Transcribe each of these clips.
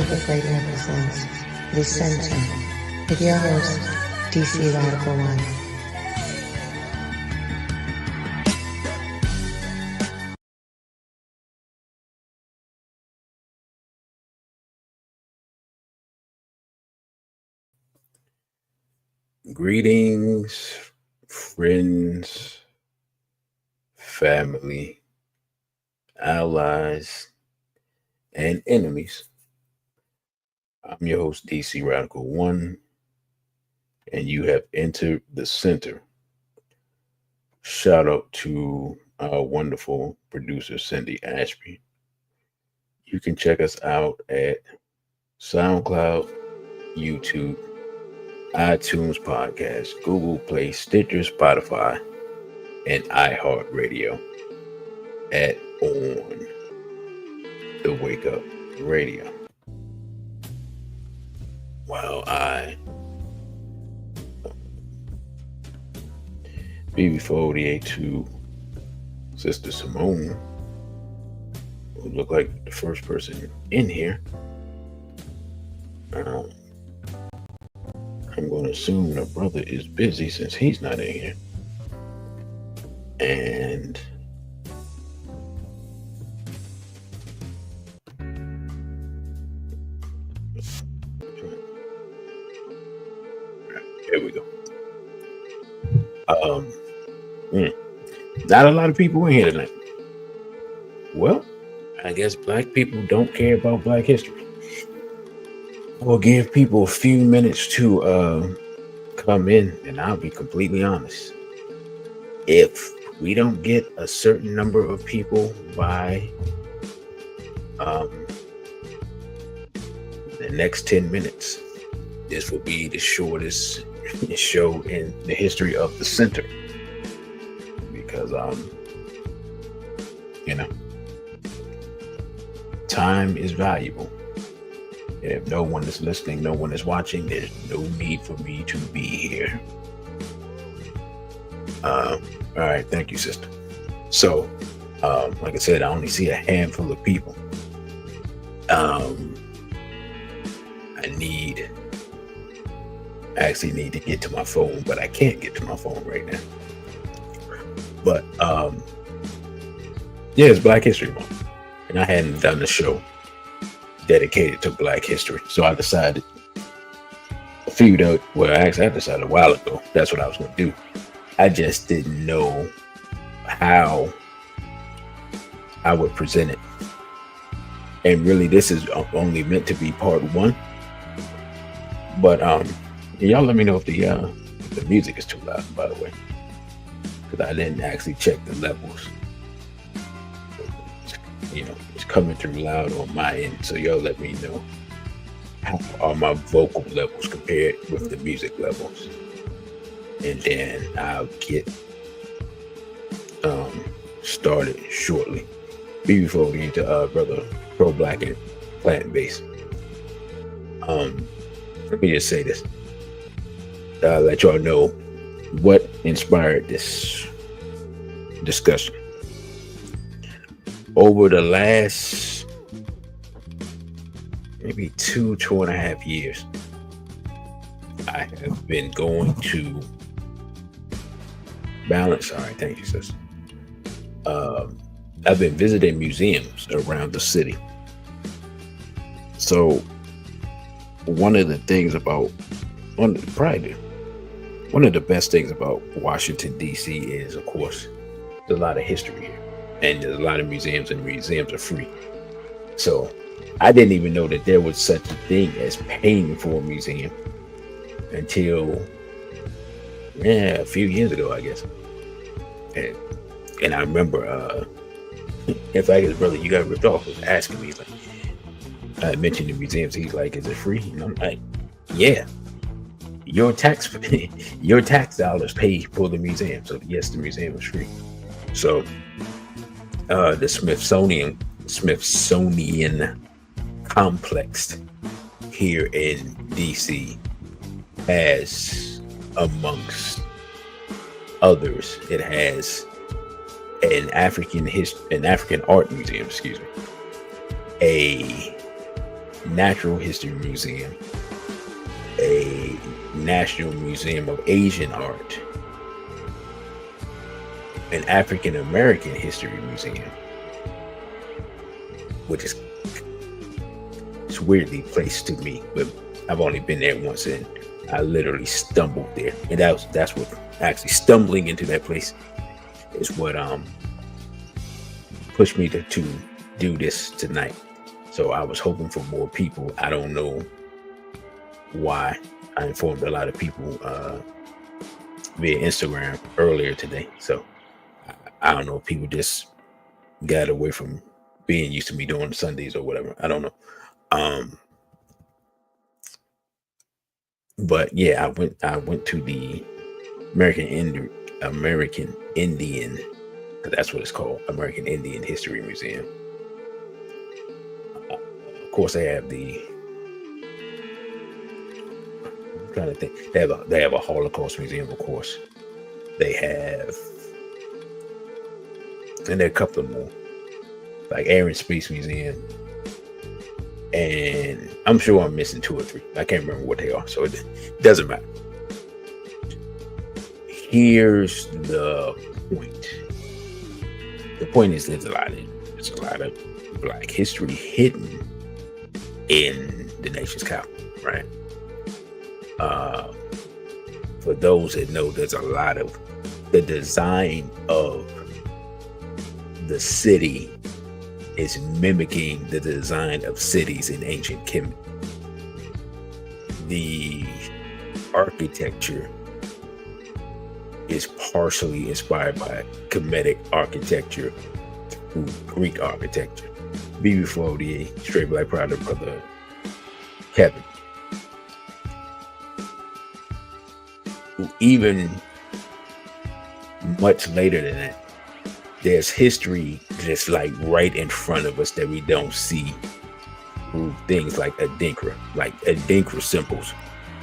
Public Radio presents The Center with your host, DC Radical One. Greetings, friends, family, allies, and enemies. I'm your host, DC Radical One, and you have entered the center. Shout out to our wonderful producer, Cindy Ashby. You can check us out at SoundCloud, YouTube, iTunes Podcast, Google Play, Stitcher, Spotify, and iHeartRadio at On the Wake Up Radio. While I BB488 to Sister Simone, who look like the first person in here. I'm going to assume the brother is busy since he's not in here. And there we go. Not a lot of people in here tonight. Well, I guess black people don't care about black history. We'll give people a few minutes to come in, and I'll be completely honest. If we don't get a certain number of people by the next 10 minutes, this will be the shortest show in the history of the center. Because, time is valuable. And if no one is listening, no one is watching, there's no need for me to be here. All right. Thank you, sister. So, like I said, I only see a handful of people. I actually need to get to my phone, but I can't get to my phone right now. But, it's Black History Month. And I hadn't done a show dedicated to Black history. So I decided I decided a while ago that's what I was going to do. I just didn't know how I would present it. And really, this is only meant to be part one. But y'all let me know if the music is too loud, by the way, because I didn't actually check the levels. It's coming through loud on my end. So y'all let me know how are my vocal levels compared with the music levels. And then I'll get started shortly. Before we get to brother pro-black and plant-based. Let me just say this. Let y'all know what inspired this discussion. Over the last maybe 2.5 years, I have been going to balance. All right, thank you, sis. I've been visiting museums around the city. So one of the best things about Washington, D.C. is, of course, there's a lot of history here. And there's a lot of museums, and museums are free. So I didn't even know that there was such a thing as paying for a museum until a few years ago, I guess. And I remember, in fact, his brother, you got ripped off, was asking me, like, I mentioned the museums. He's like, "Is it free?" And I'm like, "Yeah, your tax dollars pay for the museum. So yes, the museum is free." So. The Smithsonian complex here in DC has, amongst others, it has an African art museum, a Natural History Museum, a National Museum of Asian Art, an African American History Museum, which is it's weirdly placed to me, but I've only been there once, and I literally stumbled there, and that's what actually stumbling into that place is what pushed me to do this tonight. So I was hoping for more people. I don't know why. I informed a lot of people via Instagram earlier today. So I don't know if people just got away from being used to me doing Sundays or whatever. I don't know. But yeah, I went to the American Indian, 'cause that's what it's called, American Indian History Museum. Of course, they have I'm trying to think. They have a Holocaust museum, of course. They have, and there are a couple of more, like Air and Space Museum, and I'm sure I'm missing 2 or 3. I can't remember what they are, so it doesn't matter. Here's the point. The point is there's a lot of Black history hidden in the nation's capital, right? For those that know, there's a lot of the design of the city is mimicking the design of cities in ancient Kemet. The architecture is partially inspired by Kemetic architecture through Greek architecture. Before the Straight Black Pride brother Kevin. Even much later than that, there's history just like right in front of us that we don't see through things like Adinkra. Like Adinkra symbols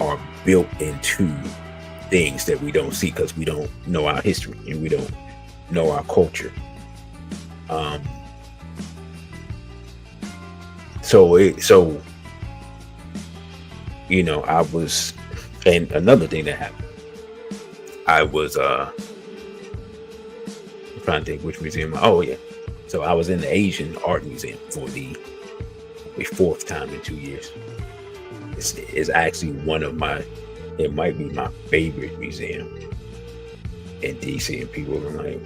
are built into things that we don't see because we don't know our history and we don't know our culture. So you know, I was, and another thing that happened, I was I'm trying to think which museum. Oh yeah, so I was in the Asian Art Museum for the 4th time in 2 years. It's actually it might be my favorite museum in DC, and people are like,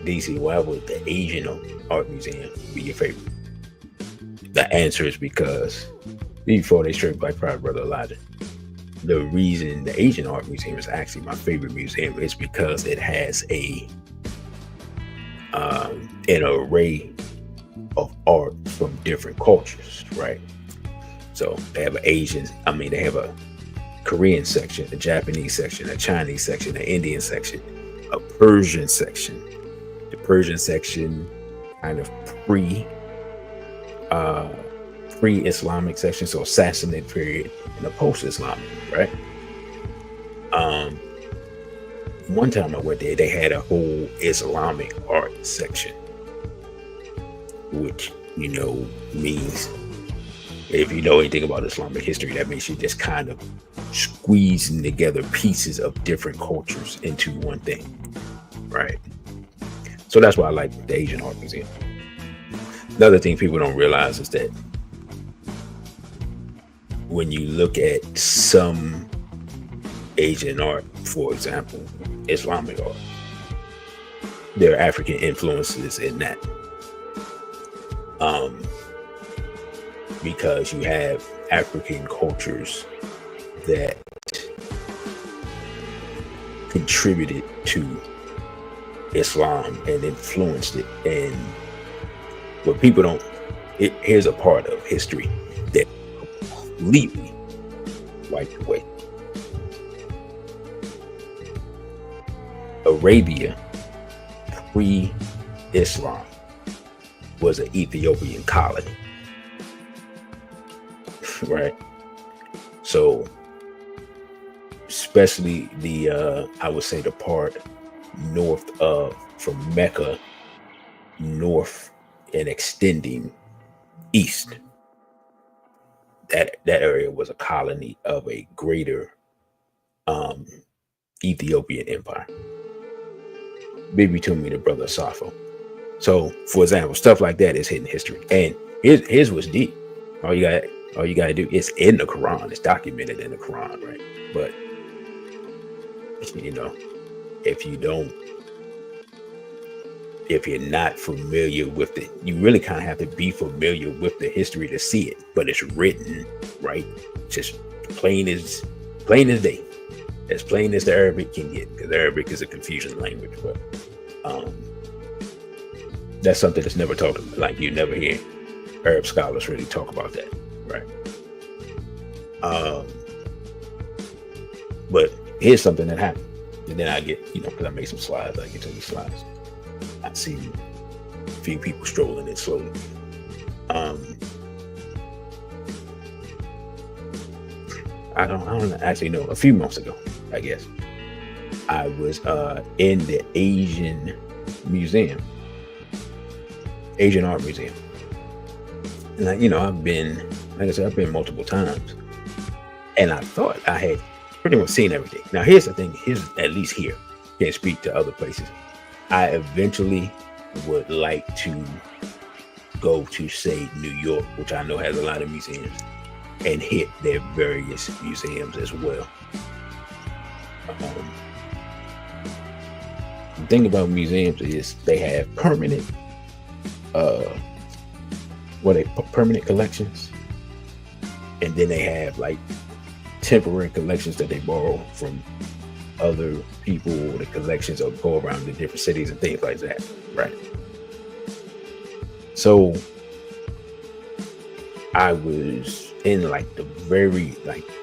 DC, why would the Asian Art Museum be your favorite? The answer is because before they Straight Black Pride brother Elijah, the reason the Asian Art Museum is actually my favorite museum is because it has an array of art from different cultures, right? So they have they have a Korean section, a Japanese section, a Chinese section, an Indian section, a Persian section. The Persian section kind of pre-Islamic section, so Sassanid period, and the post-Islamic, right? One time I went there, they had a whole Islamic art section, which, you know, means, if you know anything about Islamic history, that means you're just kind of squeezing together pieces of different cultures into one thing, right? So that's why I like the Asian Art Museum. Another thing people don't realize is that when you look at some Asian art, for example, Islamic art, there are African influences in that. Because you have African cultures that contributed to Islam and influenced it. And what people don't, here's a part of history that completely wiped away. Arabia, pre-Islam, was an Ethiopian colony, right? So, especially I would say the part north of, from Mecca, north and extending east, that area was a colony of a greater um, Ethiopian empire. Bibi Tumi, the brother of Sappho. So, for example, stuff like that is hidden history. And here's what's deep. All you gotta do is in the Quran. It's documented in the Quran, right? But if you're not familiar with it, you really kind of have to be familiar with the history to see it. But it's written, right? Just plain as day, as plain as the Arabic can get, because Arabic is a confusing language. But that's something that's never talked about. Like, you never hear Arab scholars really talk about that, right? But here's something that happened, and then I get, because I made some slides, I get to these slides. I see a few people strolling in slowly. I don't actually know. A few months ago, I guess, I was in the Asian Museum, Asian Art Museum, and I've been, like I said, I've been multiple times, and I thought I had pretty much seen everything. Now, here's the thing. Here's, at least here, can't speak to other places. I eventually would like to go to, say, New York, which I know has a lot of museums, and hit their various museums as well. The thing about museums is they have permanent permanent collections, and then they have like temporary collections that they borrow from other people, or the collections that go around the different cities and things like that, right? So I was in like the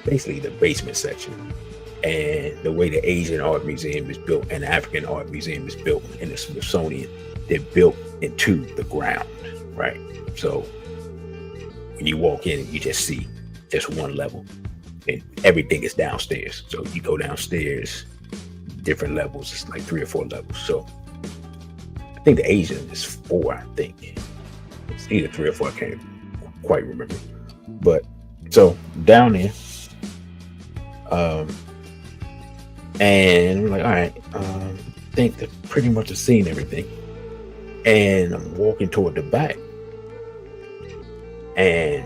basically the basement section, and the way the Asian Art Museum is built and the African Art Museum is built in the Smithsonian, they're built into the ground, right? So when you walk in, you just see just one level, and everything is downstairs. So you go downstairs, different levels, it's like 3 or 4 levels. So I think the Asian is 4, I think. It's either 3 or 4, I can't quite remember. But so down there, and we're like, all right, I think that pretty much have seen everything. And I'm walking toward the back, and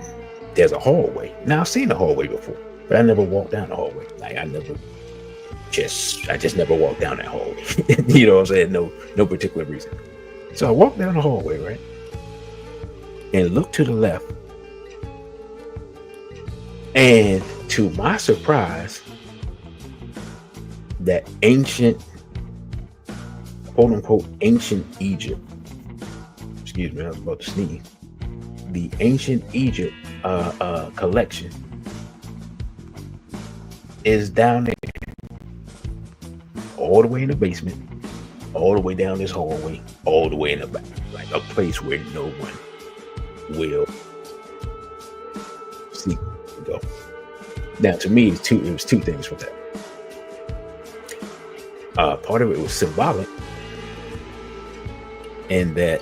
there's a hallway. Now, I've seen the hallway before, but I never walked down the hallway. Like, I just never walked down that hallway. You know what I'm saying? No particular reason. So I walked down the hallway, right? And looked to the left. And to my surprise, that ancient, quote unquote, ancient Egypt, excuse me, I was about to sneeze, the ancient Egypt collection is down there, all the way in the basement, all the way down this hallway, all the way in the back, like a place where no one will see go. Now, to me, it was two things with that. Part of it was symbolic, in that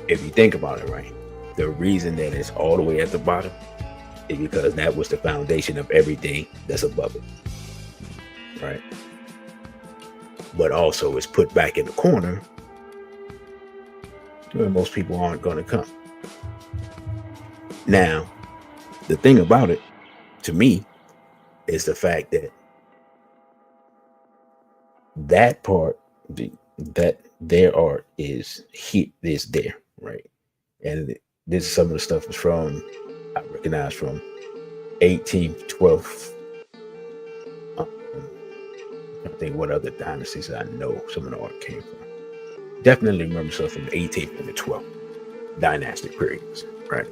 if you think about it, right, the reason that it's all the way at the bottom is because that was the foundation of everything that's above it, right? But also it's put back in the corner where most people aren't going to come. Now, the thing about it, to me, is the fact that that part, that their art is there, right? And this is some of the stuff is from, I recognize, from 18th, 12th. I think what other dynasties I know some of the art came from. Definitely remember stuff from the 18th and the 12th dynastic periods, right?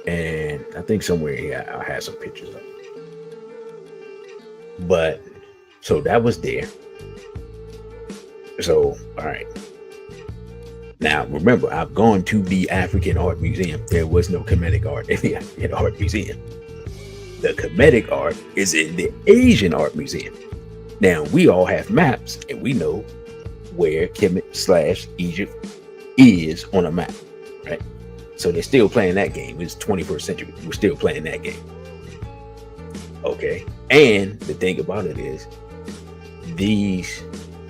And I think somewhere here I had some pictures of it. But so that was there. So, all right. Now, remember, I've gone to the African Art Museum. There was no Kemetic art in the African Art Museum. The Kemetic art is in the Asian Art Museum. Now, we all have maps and we know where Kemet/Egypt is on a map, right? So they're still playing that game. It's 21st century. We're still playing that game. Okay. And the thing about it is, these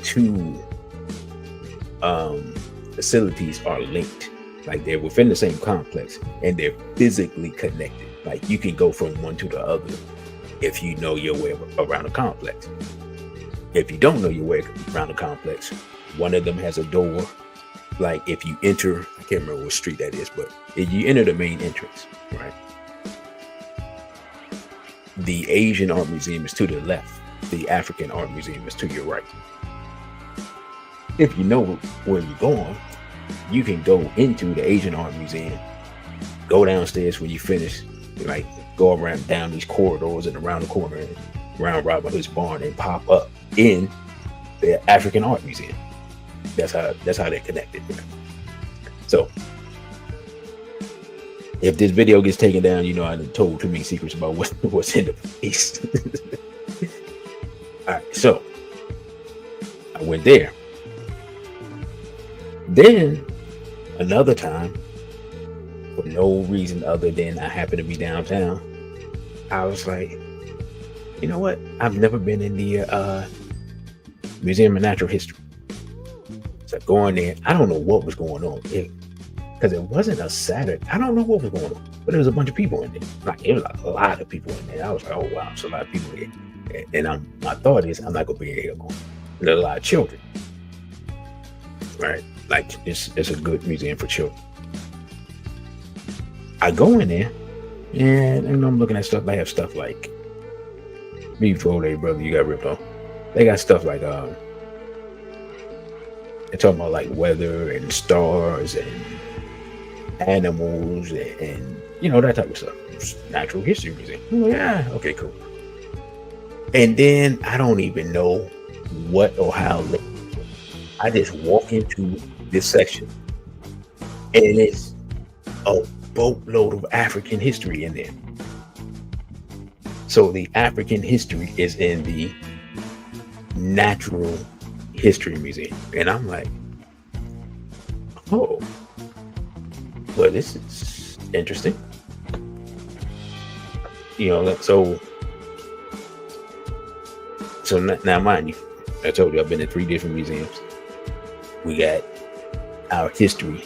two facilities are linked. Like, they're within the same complex and they're physically connected. Like, you can go from one to the other if you know your way around the complex. If you don't know your way around the complex, one of them has a door. Like, if you enter, I can't remember what street that is, but if you enter the main entrance, right? The Asian Art Museum is to the left. The African Art Museum is to your right. If you know where you're going, you can go into the Asian Art Museum, go downstairs when you finish, like go around down these corridors and around the corner and around Robin Hood's barn and pop up in the African Art Museum. That's how they're connected. So if this video gets taken down, you know I told too many secrets about what's in the place. All right, so I went there. Then another time, for no reason other than I happened to be downtown, I was like, you know what? I've never been in the Museum of Natural History. So going there, I don't know what was going on. Because it wasn't a Saturday. I don't know what was going on. But there was a bunch of people in there. Like, there was a lot of people in there. I was like, oh wow, there's a lot of people here. And my thought is, I'm not gonna be in here long. There's a lot of children. Right? Like, it's a good museum for children. I go in there and I'm looking at stuff. They have stuff like, before they, brother, you got ripped off. They got stuff like they're talking about like weather and stars and animals and you know, that type of stuff. Natural History Museum. Like, yeah, okay, cool. And then I don't even know what or how. I just walk into this section and it's a boatload of African history in there. So the African history is in the Natural History Museum. And I'm like, oh, well, this is interesting. You know, so now mind you, I told you I've been in 3 different museums. We got our history,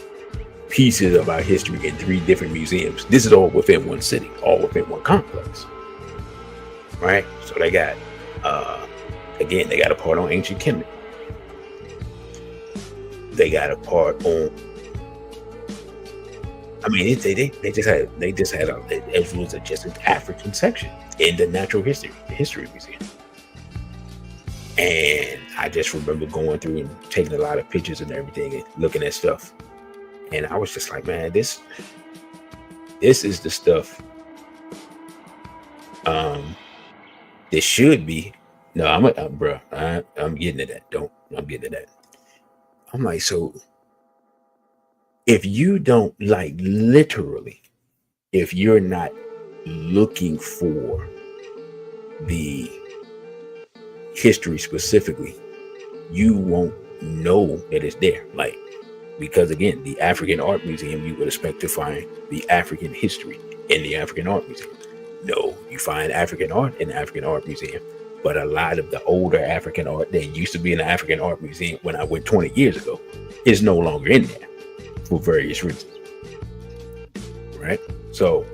pieces of our history in 3 different museums. This is all within one city, all within one complex. Right? So they got, again, they got a part on ancient Kemet. They got a part on, I mean, they just had it was just an African section in the Natural History Museum. And I just remember going through and taking a lot of pictures and everything and looking at stuff. And I was just like, man, this is the stuff. This should be. No, I'm getting to that. I'm getting to that. I'm like, so if you don't, like, literally, if you're not looking for the history specifically, you won't know that it's there. Like, because again, the African Art Museum, you would expect to find the African history in the African Art Museum. No, you find African art in the African Art Museum, but a lot of the older African art that used to be in the African Art Museum when I went 20 years ago is no longer in there for various reasons. Right? So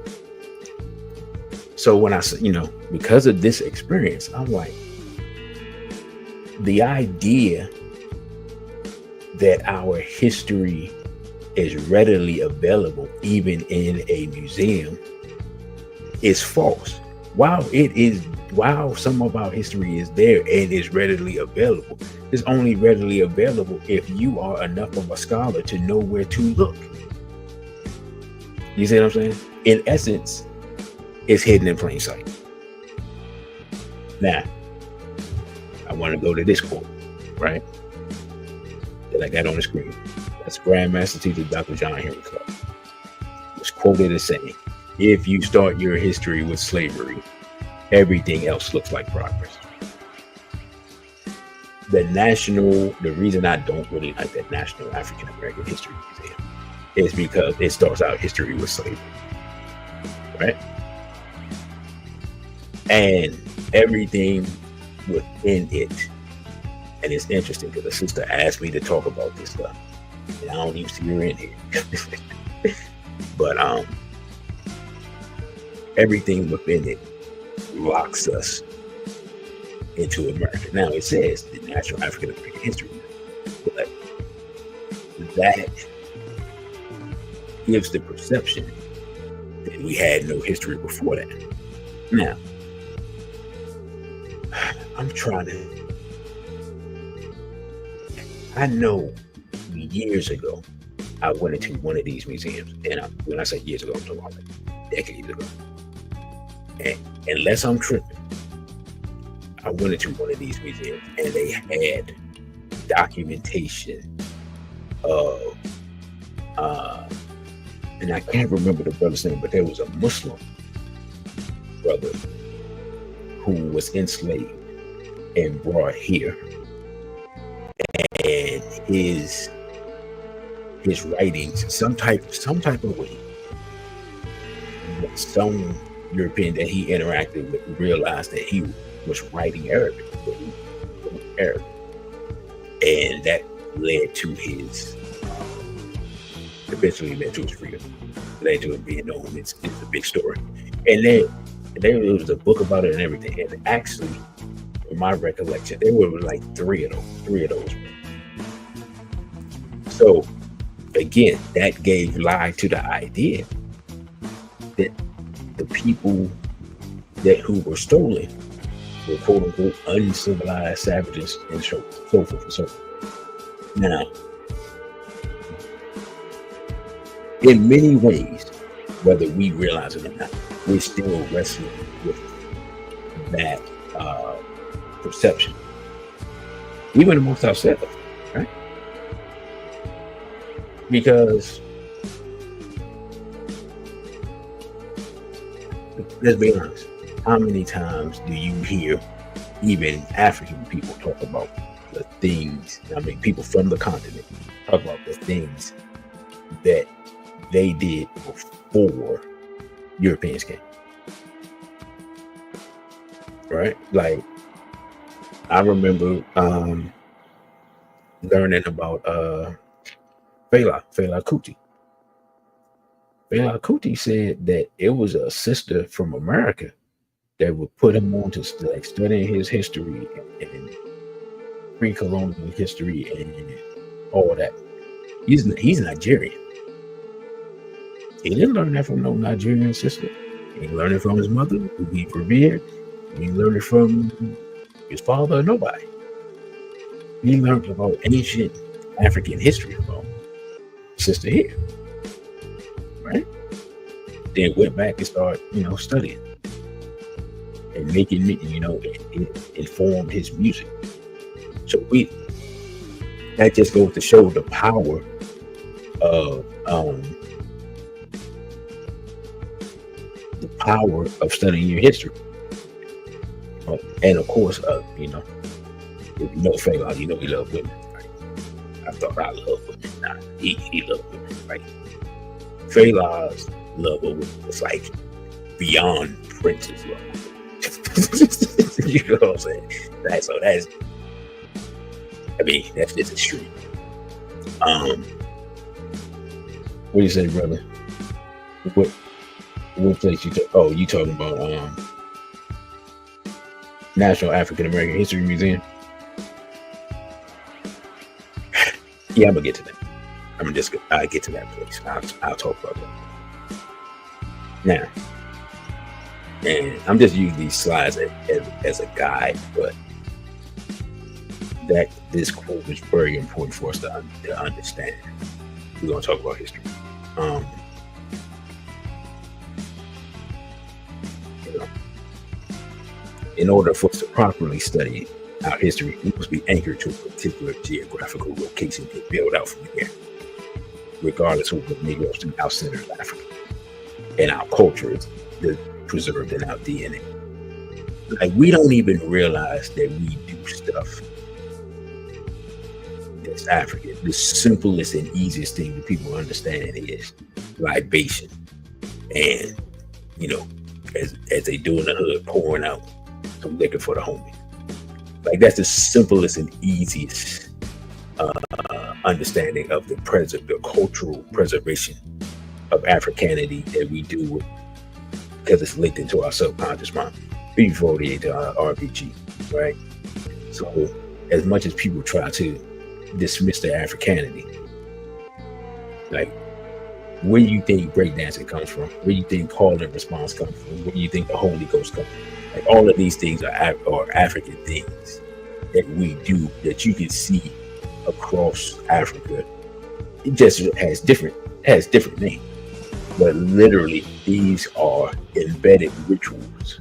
when I, you know, because of this experience, I'm like, the idea that our history is readily available even in a museum is false. While some of our history is there and is readily available, it's only readily available if you are enough of a scholar to know where to look. You see what I'm saying? In essence, it's hidden in plain sight. Now, I want to go to this quote, right? That I got on the screen. That's Grandmaster Teacher Dr. John Henry Clark. Was quoted as saying, if you start your history with slavery, everything else looks like progress. The reason I don't really like that National African American History Museum is because it starts out history with slavery, right? And everything within it. And it's interesting because the sister asked me to talk about this stuff, and I don't even see her in here. But everything within it locks us into America. Now it says the National African American History, but that gives the perception that we had no history before that. Now, I'm trying to. I know years ago I went into one of these museums, and when I say years ago, I'm talking about like decades ago. And unless I'm tripping, I went into one of these museums and they had documentation of, and I can't remember the brother's name, but there was a Muslim brother who was enslaved and brought here, and his writings, some type of way, some European that he interacted with realized that he was writing Arabic, and that led to his eventually led to his freedom, led to him being known. It's a big story, and then there was a book about it and everything. And actually, in my recollection, there were like three of those. So again, that gave lie to the idea that the people who were stolen were quote unquote uncivilized savages and so forth and so forth. Now, in many ways, whether we realize it or not, we're still wrestling with that perception, even amongst ourselves, right? Because let's be honest, how many times do you hear even African people talk about the things, people from the continent talk about the things that they did before Europeans came, right? Like, I remember learning about Fela Kuti. Fela Kuti said that it was a sister from America that would put him on to like studying his history and pre-colonial history and all that. He's Nigerian. He didn't learn that from no Nigerian sister. He learned it from his mother, who he revered. He learned it from his father or nobody. He learned about ancient African history from sister here, right? Then went back and started, studying and making, it informed his music. So that just goes to show the power of studying your history. And of course, if you know Fela, he loved women, right? I thought I loved women. Nah, he loved women, right? Fela's love of women was like beyond Prince's love. You know what I'm saying? That's just extreme. What do you say, brother? What place you you talking about National African American History Museum? Yeah, I'm gonna get to that. I'll get to that place. I'll talk about that. Now, and I'm just using these slides as a guide, but that this quote is very important for us to understand. We're gonna talk about history. In order for us to properly study our history, we must be anchored to a particular geographical location and build out from there, regardless of what may go outside of Africa. And our culture is preserved in our DNA. Like we don't even realize that we do stuff that's African. The simplest and easiest thing that people understand is libation, and you know, as they do in the hood, pouring out some liquor for the homie. Like that's the simplest and easiest understanding of the cultural preservation of Africanity that we do because it's linked into our subconscious mind. B48 to our RPG, right? So as much as people try to dismiss their Africanity, like where do you think breakdancing comes from? Where do you think call and response comes from? Where do you think the Holy Ghost comes from? Like all of these things are African things that we do that you can see across Africa. It just has different names, but literally these are embedded rituals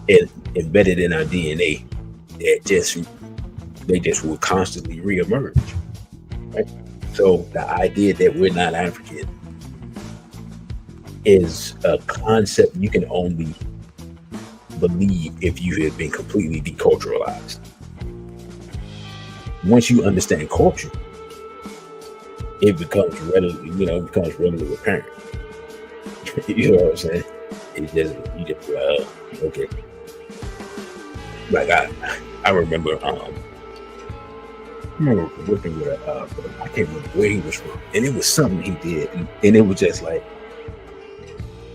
and embedded in our DNA that they just will constantly reemerge, right? So the idea that we're not African is a concept you can only believe if you have been completely deculturalized. Once you understand culture, it becomes readily apparent. You know what I'm saying? You just okay. Like I remember working with I can't remember where he was from, and it was something he did, and it was just like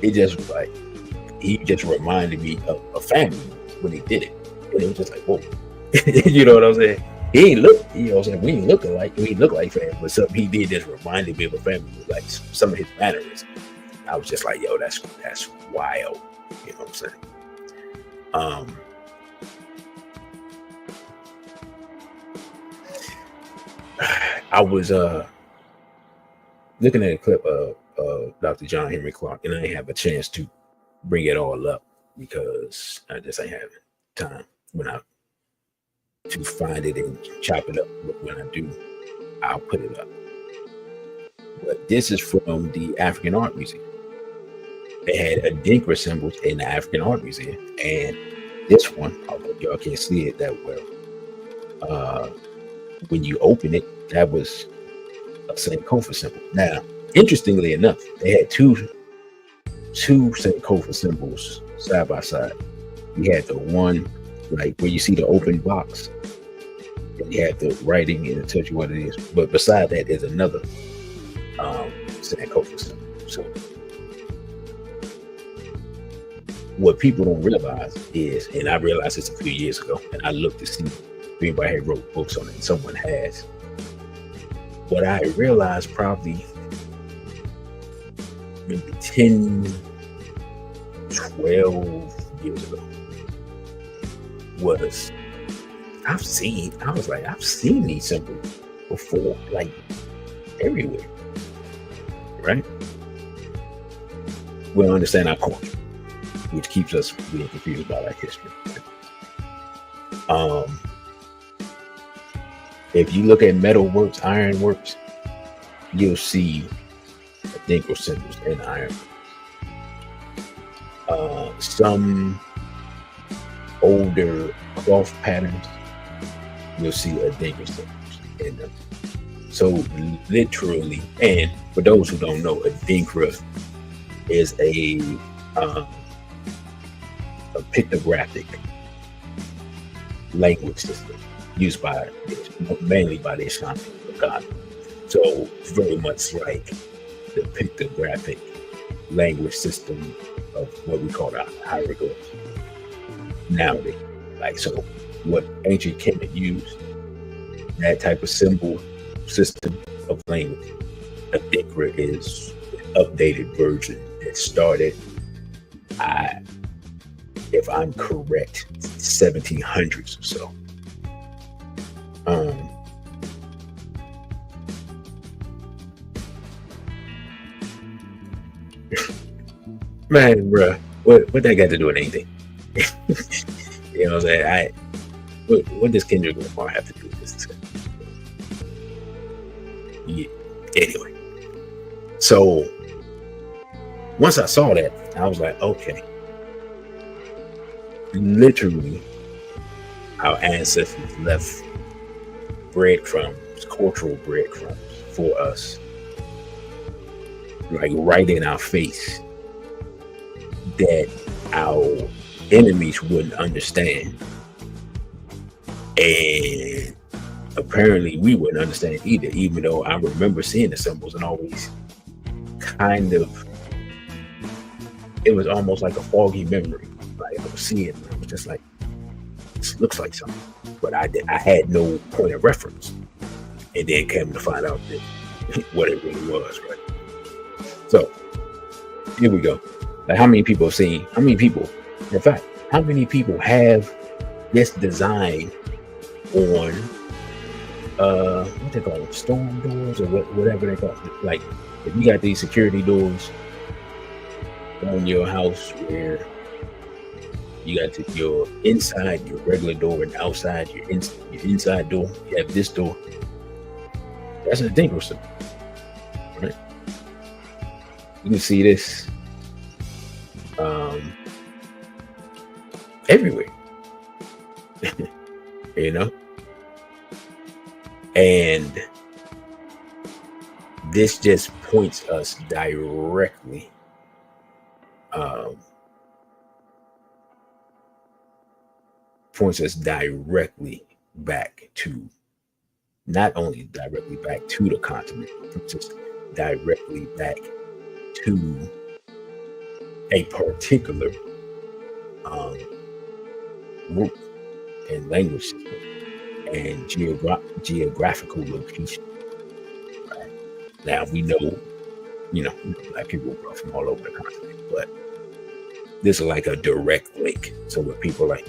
he just reminded me of a family when he did it, and it was just like whoa. You know what I'm saying? He ain't look, you know what I'm saying? We ain't look like family, but something he did just reminded me of a family, like some of his mannerisms. I was just like, yo, that's wild. You know what I'm saying? I was looking at a clip of Dr. John Henry Clark, and I didn't have a chance to bring it all up because I just ain't having time to find it and chop it up. But when I do, I'll put it up. But this is from the African Art Museum. They had Adinkra symbols in the African Art Museum, and this one, although y'all can't see it that well, when you open it, that was a Sankofa symbol. Now, interestingly enough, they had two Sankofa symbols side by side. You had the one like where you see the open box, and you have the writing and it tells you what it is. But beside that is another Sankofa symbol. So what people don't realize is, and I realized this a few years ago, and I looked to see if anybody had wrote books on it, and someone has. What I realized probably maybe 10, 12 years ago was I've seen these symbols before, like everywhere, right? We don't understand our culture, which keeps us being confused about our history. If you look at metalworks, ironworks, you'll see Adinkra symbols in iron. Some older cloth patterns, you'll see Adinkra symbols in them. So literally, and for those who don't know, Adinkra is a pictographic language system used mainly by the Ashanti of Ghana. So it's very much like the pictographic language system of what we call the hieroglyphs nowadays. Like, so what ancient Kemet used, that type of symbol system of language, Adinkra is an updated version that started, if I'm correct, 1700s or so. Man, bruh, what that got to do with anything? You know what I'm saying? What does Kendrick Lamar have to do with this? Yeah. Anyway, so once I saw that, I was like, okay, literally, our ancestors left breadcrumbs, cultural breadcrumbs for us, like right in our face, that our enemies wouldn't understand. And apparently we wouldn't understand either, even though I remember seeing the symbols and always kind of, it was almost like a foggy memory. Like I was seeing it, I was just like, this looks like something. But I had no point of reference. And then came to find out that what it really was, right? So here we go. Like how many people in fact, how many people have this design on what they call it, storm doors or whatever they call it? Like if you got these security doors on your house where you got your inside, your regular door, and outside, your inside door, you have this door. That's a dangerous thing, right? You can see this everywhere, you know? And this just points us directly back to, not only directly back to the continent, but just directly back to a particular group and language system and geographical location. Right? Now we know, Black people are from all over the continent, but this is like a direct link. So when people are like,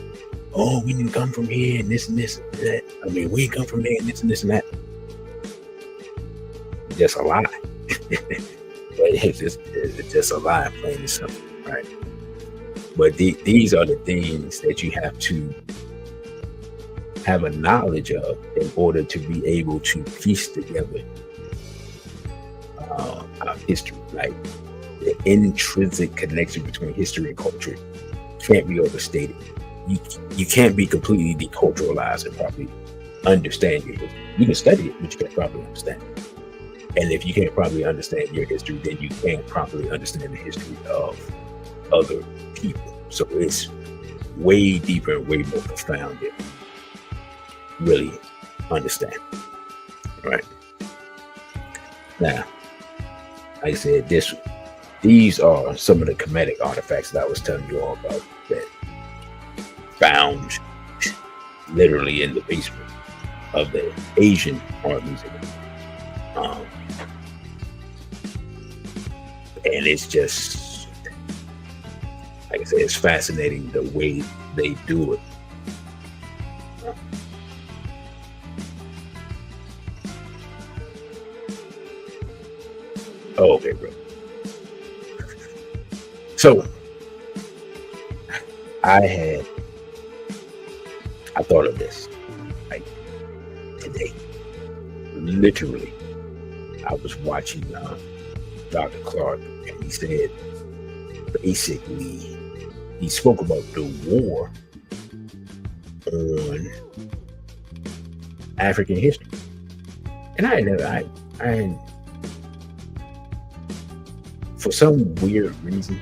oh, we didn't come from here and this and this and that. I mean, we come from there and this and that. Just a lie. It's just a lie, plain and simple, right? But these are the things that you have to have a knowledge of in order to be able to piece together our history. Like the intrinsic connection between history and culture can't be overstated. You can't be completely deculturalized and properly understand your history. You can study it, but you can't properly understand it. And if you can't properly understand your history, then you can't properly understand the history of other people. So it's way deeper and way more profound than really understand. Right? Now, like I said, these are some of the Kemetic artifacts that I was telling you all about that found literally in the basement of the Asian Art Museum. And it's just, like I said, it's fascinating the way they do it. Oh, okay, bro. So I thought of this like today. Literally, I was watching Dr. Clark, and he said basically he spoke about the war on African history, and I for some weird reason,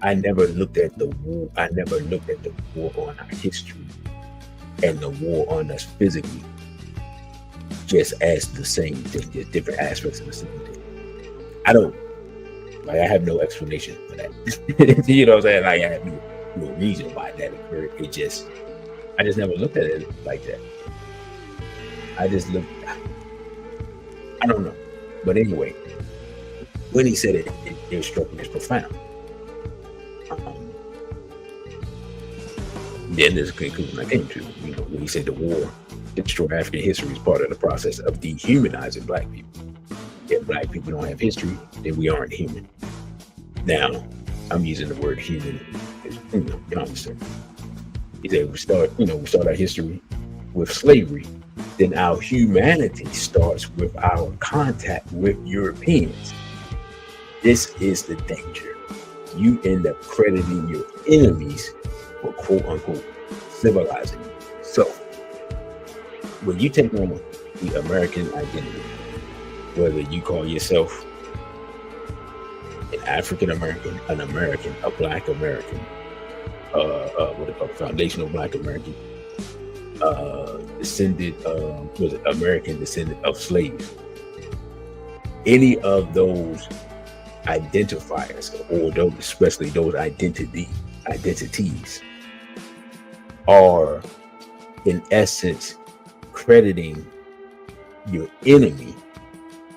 I never looked at the war. I never looked at the war on our history and the war on us physically just as the same thing, just different aspects of the same thing. I have no explanation for that. You know what I'm saying? Like I have no reason why that occurred. I just never looked at it like that. I don't know. But anyway, when he said it, it struck me as profound. Then there's a conclusion I came to. When he said the war to destroy African history is part of the process of dehumanizing Black people. If Black people don't have history, then we aren't human. Now, I'm using the word human, you understand. He said we start our history with slavery, then our humanity starts with our contact with Europeans. This is the danger. you end up crediting your enemies for quote unquote civilizing you. So when you take on the American identity, whether you call yourself an African American, an American, a Black American, what they call foundational Black American, descended, was it American descendant of slaves? Any of those identifiers, or those, especially those identities, are in essence crediting your enemy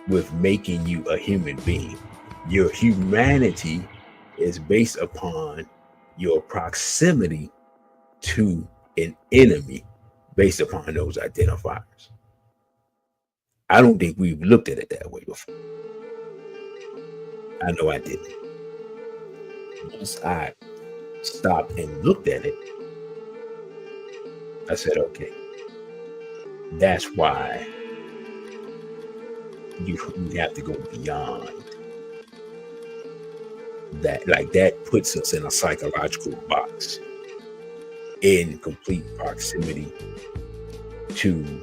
with making you a human being. Your humanity is based upon your proximity to an enemy based upon those identifiers. I don't think we've looked at it that way before. I know I didn't. Once I stopped and looked at it, I said, okay, that's why you have to go beyond that. Like, that puts us in a psychological box in complete proximity to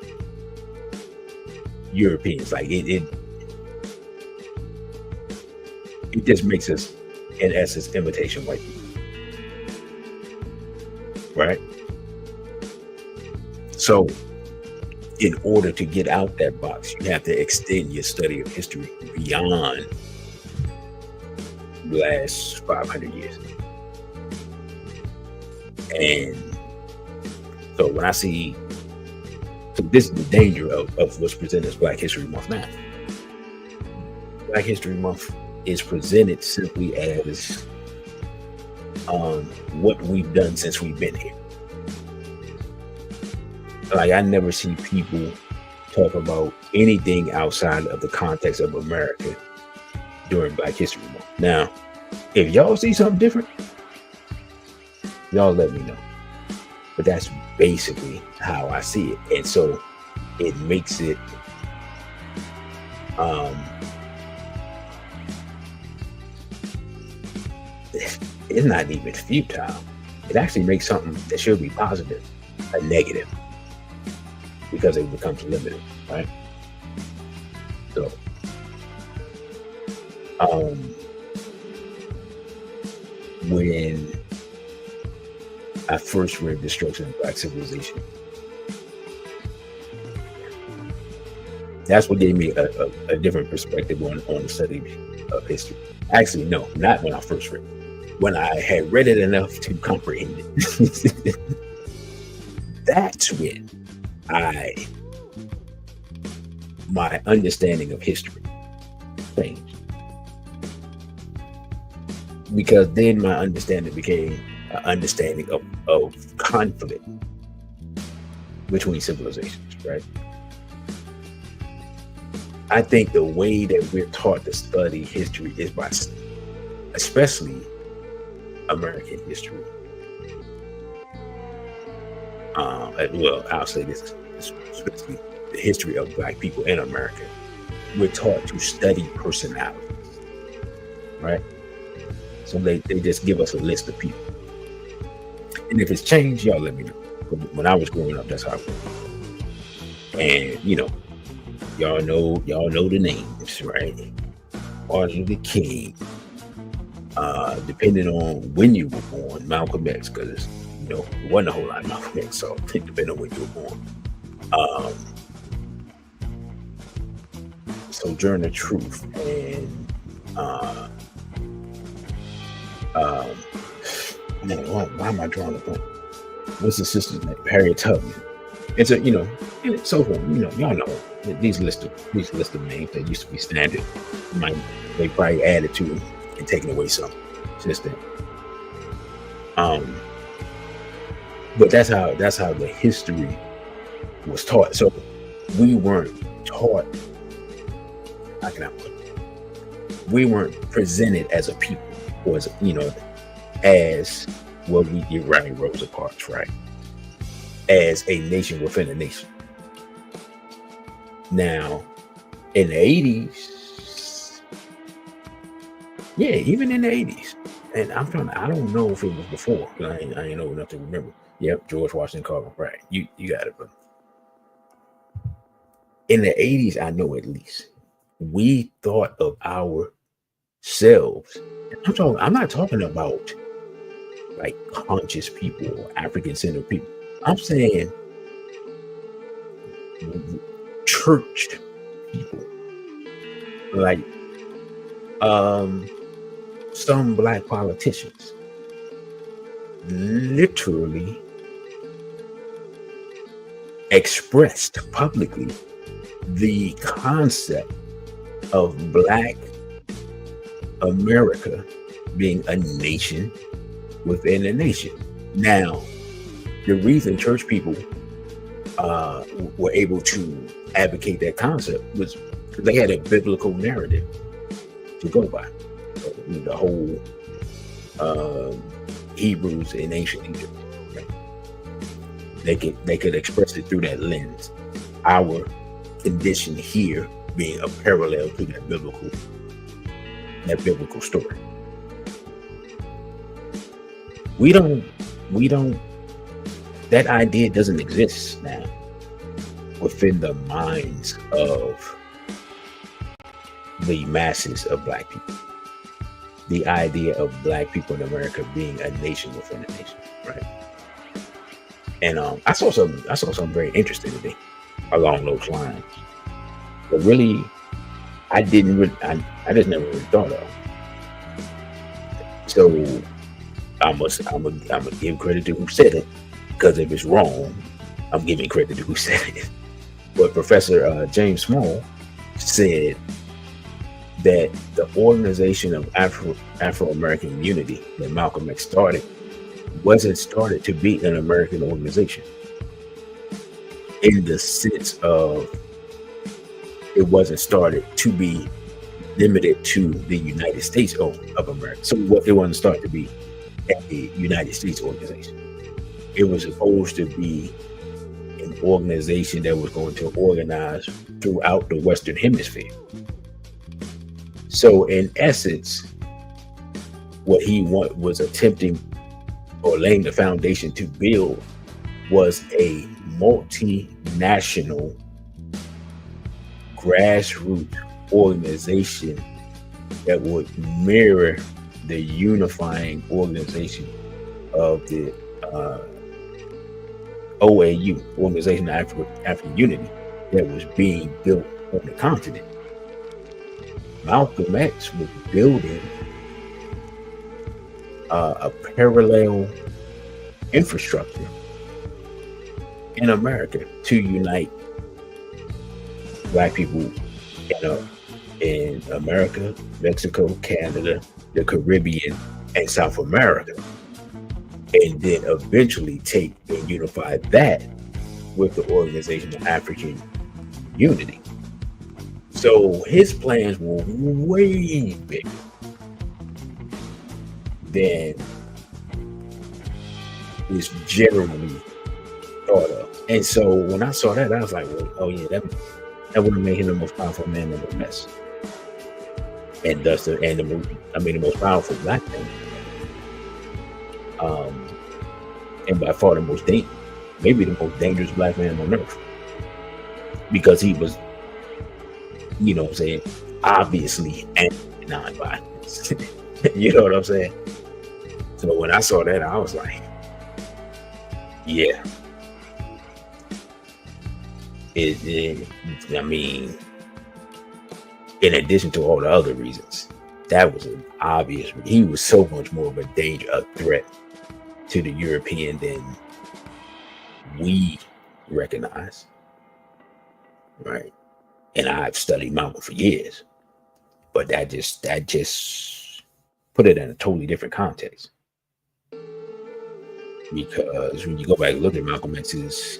Europeans. Like it just makes us, in essence, imitation white people, right? So in order to get out that box, you have to extend your study of history beyond the last 500 years. And so when I see, so this is the danger of what's presented as Black History Month now. Black History Month is presented simply as what we've done since we've been here. Like, I never see people talk about anything outside of the context of America during Black History Month. Now, if y'all see something different, y'all let me know. But that's basically how I see it. And so it makes it it's not even futile. It actually makes something that should be positive a negative, because it becomes limited, right? So when I first read Destruction of Black Civilization, that's what gave me a different perspective on the study of history. Actually, no, not when I first read it. When I had read it enough to comprehend it. That's when my understanding of history changed. Because then my understanding became an understanding of conflict between civilizations, right? I think the way that we're taught to study history is by, especially American history. Well, I'll say this, especially the history of Black people in America. We're taught to study personalities, right? So they just give us a list of people. And if it's changed, y'all let me know. When I was growing up, that's how it was. And, you know, y'all know the names, right? Martin Luther King, depending on when you were born, Malcolm X, because, you know, it wasn't a whole lot of Malcolm X, so depending on when you were born. Sojourner Truth, and man, why am I drawing a blank? What's the sister's name? Harriet Tubman. And so, you know, and so forth. You know, y'all know these list of names that used to be standard. They probably added to and taken away some since then. But that's how the history was taught. So we weren't taught. How can I put it? We weren't presented as a people, or as, you know, as what we get right, Rosa Parks, right? As a nation within a nation. Now, in the 80s, yeah, even in the 80s, and I don't know if it was before, because I ain't old enough to remember. Yep, George Washington Carver. Right. You got it, bro. In the 80s, I know at least, we thought of ourselves. I'm not talking about like conscious people or African centered people. I'm saying church people. Like some black politicians literally expressed publicly the concept of Black America being a nation within a nation. Now, the reason church people were able to advocate that concept was because they had a biblical narrative to go by. The whole Hebrews in ancient Egypt. Right? They could express it through that lens. Our condition here being a parallel to that biblical story. We don't that idea doesn't exist now within the minds of the masses of Black people. The idea of Black people in America being a nation within a nation, right? And I saw something very interesting today along those lines. But really, I just never really thought of. So I'm gonna give credit to who said it, because if it's wrong, I'm giving credit to who said it. But Professor James Small said that the Organization of Afro-American Unity that Malcolm X started wasn't started to be an American organization, in the sense of it wasn't started to be limited to the United States of America. So it wasn't started to be a United States organization. It was supposed to be an organization that was going to organize throughout the Western Hemisphere. So in essence, what he was attempting or laying the foundation to build was a multinational grassroots organization that would mirror the unifying organization of the OAU, Organization of African Unity, that was being built on the continent. Malcolm X was building a parallel infrastructure in America to unite Black people in America, Mexico, Canada, the Caribbean, and South America, and then eventually take and unify that with the Organization of African Unity. So his plans were way bigger than is generally thought of. And so when I saw that, I was like, well, oh yeah, that would have made him the most powerful man in the West. And thus the most powerful Black man. And by far the most maybe the most dangerous Black man on earth. Because he was, you know what I'm saying, obviously non-violence. You know what I'm saying? So when I saw that, I was like, yeah. I mean, in addition to all the other reasons, that was an obvious. He was so much more of a threat to the European than we recognize, right? And I've studied Malcolm for years, but that just put it in a totally different context. Because when you go back and look at Malcolm X's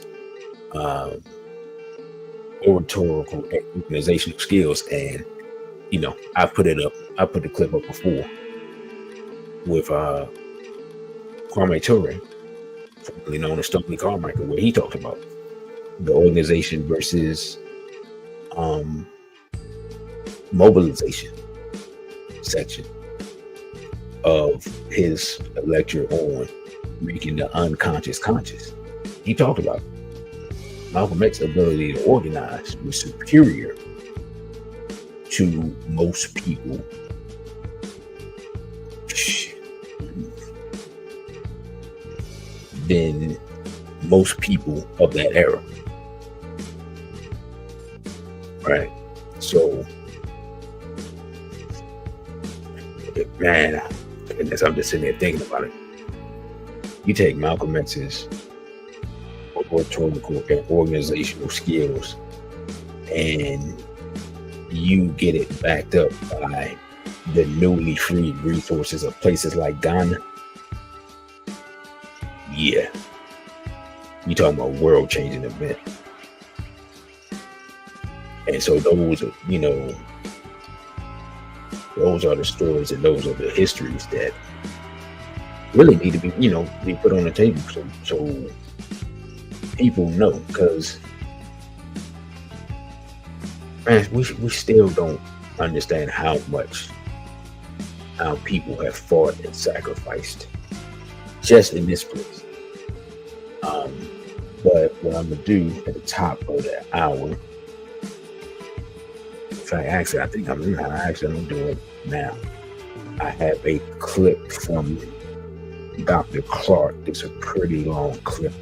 oratorical and organizational skills, and you know, I put the clip up before with Kwame Ture, formerly known as Stokely Carmichael, where he talked about the organization versus mobilization section. of his lecture on making the unconscious conscious. He talked about Malcolm X's ability to organize was superior to most people than most people of that era. Right? So, man, goodness, I'm just sitting there thinking about it. You take Malcolm X's oratorical and organizational skills and you get it backed up by the newly freed resources of places like Ghana. Yeah, you talking about world-changing event. And so those are, those are the stories and those are the histories that really need to be, be put on the table so people know, because man, we still don't understand how people have fought and sacrificed just in this place. But what I'm gonna do at the top of the hour, in fact, actually, I think I'm gonna do it now. I have a clip from Dr. Clark. It's a pretty long clip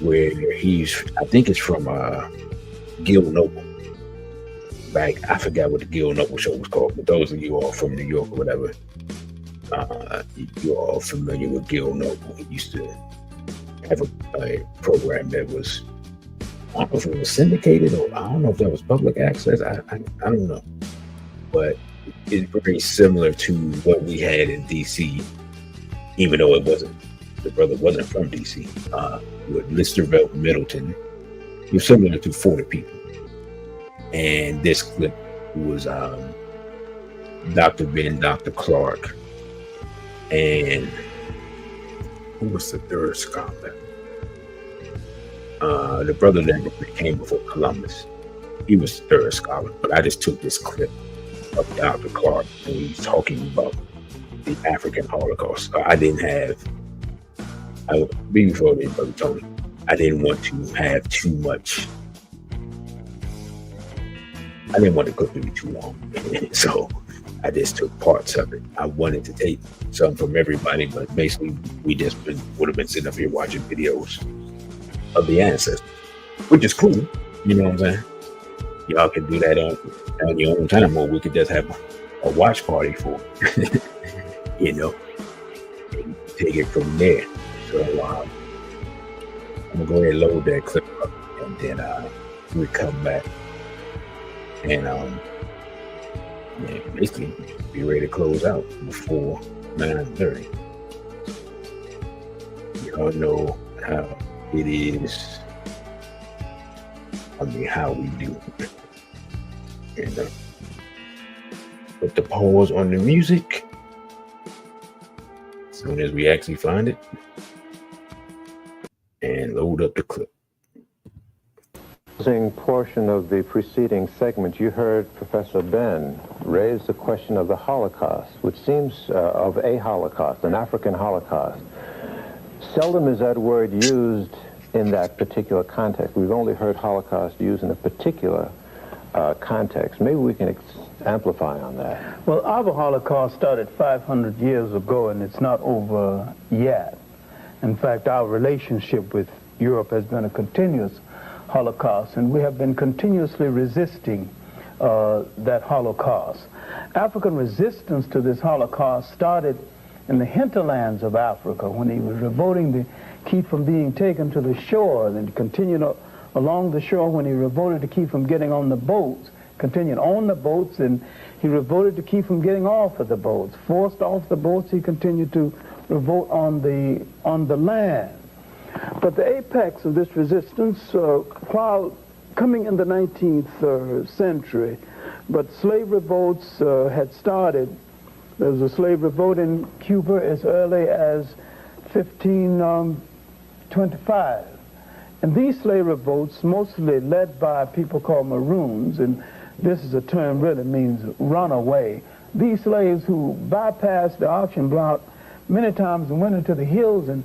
where I think it's from Gil Noble. Back, I forgot what the Gil Noble show was called, but those of you all from New York or whatever, you're all familiar with Gil Noble. He used to have a program that was, I don't know if it was syndicated or I don't know if that was public access. I don't know, but it's very similar to what we had in DC, even though the brother wasn't from DC. With Mr. Middleton, he was similar to 40 people. And this clip was Dr. Ben, Dr. Clark, and who was the third scholar? The brother that came before Columbus. He was the third scholar, but I just took this clip of Dr. Clark and he's talking about the African Holocaust. Before this, Brother Tony, I didn't want to have too much. I didn't want the clip to be too long, so I just took parts of it. I wanted to take some from everybody, but basically we just would have been sitting up here watching videos of the ancestors, which is cool. You know what I'm saying? Y'all can do that on your own time, or we could just have a watch party for it, and take it from there. So I'm gonna go ahead and load that clip up, and then we come back and basically be ready to close out before 9:30. Y'all know how it is. How we do. And put the pause on the music as soon as we actually find it, and load up the clip. Portion of the preceding segment, you heard Professor Ben raise the question of the Holocaust, which seems of a Holocaust, an African Holocaust. Seldom is that word used in that particular context. We've only heard Holocaust used in a particular context. Maybe we can amplify on that. Well, our Holocaust started 500 years ago, and it's not over yet. In fact, our relationship with Europe has been a continuous Holocaust, and we have been continuously resisting that Holocaust. African resistance to this Holocaust started in the hinterlands of Africa when he was revolting to keep from being taken to the shore, then continued along the shore when he revolted to keep from getting on the boats, continued on the boats, and he revolted to keep from getting off of the boats. Forced off the boats, he continued to revolt on the land. But the apex of this resistance, while coming in the 19th century, but slave revolts had started. There was a slave revolt in Cuba as early as 1525. And these slave revolts, mostly led by people called Maroons, and this is a term really means runaway, these slaves who bypassed the auction block many times and went into the hills and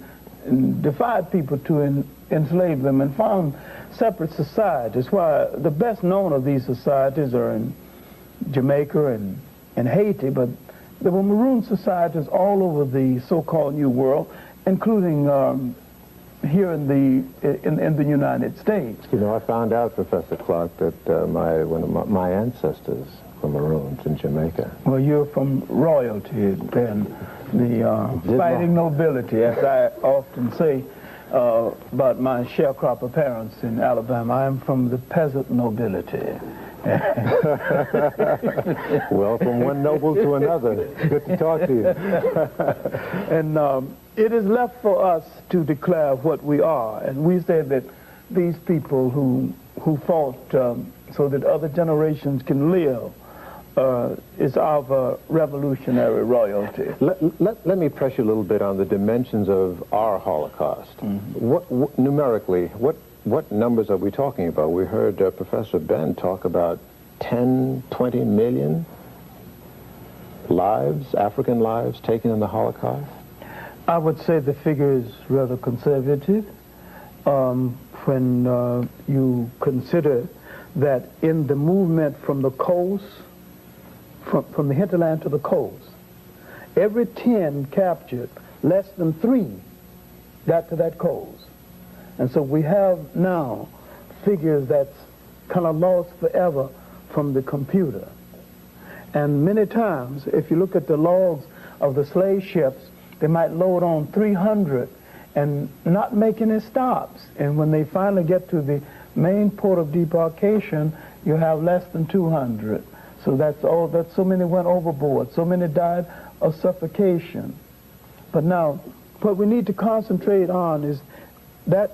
defied people to enslave them and found separate societies. Why the best known of these societies are in Jamaica and Haiti, but there were maroon societies all over the so-called New World, including here in the United States. You know, I found out, Professor Clark, that one of my ancestors were Maroons in Jamaica. Well, you're from royalty then, the fighting nobility, as I often say about my sharecropper parents in Alabama. I am from the peasant nobility. Well, from one noble to another. Good to talk to you. And it is left for us to declare what we are. And we say that these people who fought so that other generations can live is our revolutionary royalty. Let me press you a little bit on the dimensions of our Holocaust. What numerically, what numbers are we talking about? We heard Professor Ben talk about 10, 20 million lives, African lives taken in the Holocaust. I would say the figure is rather conservative when you consider that in the movement from the coast, from the hinterland to the coast, every 10 captured, less than 3 got to that coast. And so we have now figures that's kind of lost forever from the computer. And many times, if you look at the logs of the slave ships, they might load on 300 and not make any stops. And when they finally get to the main port of debarkation, you have less than 200. So that's so many went overboard, so many died of suffocation. But now, what we need to concentrate on is that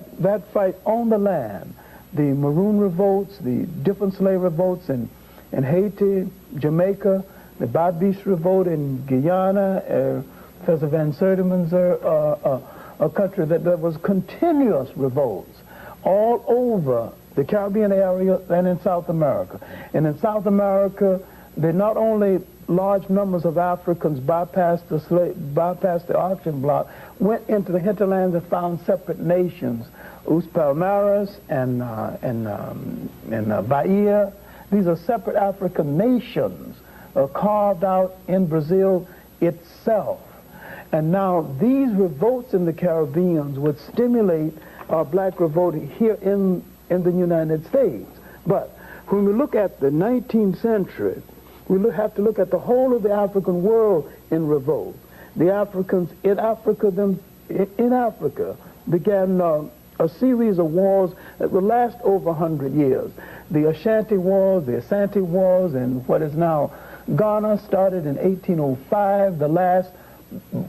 fight on the land, the Maroon revolts, the different slave revolts in Haiti, Jamaica, the Babis revolt in Guyana, Professor Van Sertiman's a country that there was continuous revolts all over the Caribbean area and in South America. And in South America, they not only large numbers of Africans bypassed the auction block, went into the hinterlands and found separate nations, Us Palmares and Bahia. These are separate African nations carved out in Brazil itself. And now these revolts in the Caribbean would stimulate our black revolt here in the United States. But when we look at the 19th century, we have to look at the whole of the African world in revolt. The Africans in Africa began a series of wars that would last over 100 years. The Ashanti Wars, the Asante Wars, and what is now Ghana started in 1805. The last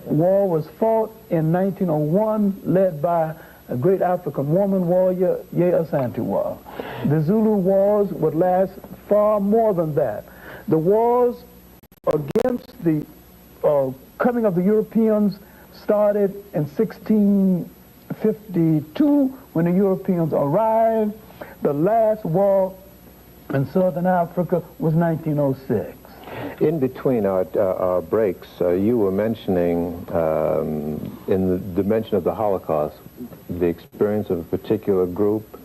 war was fought in 1901, led by a great African woman warrior, Ye Asante War. The Zulu Wars would last far more than that. The wars against the coming of the Europeans started in 1652 when the Europeans arrived. The last war in Southern Africa was 1906. In between our breaks, you were mentioning, in the dimension of the Holocaust, the experience of a particular group.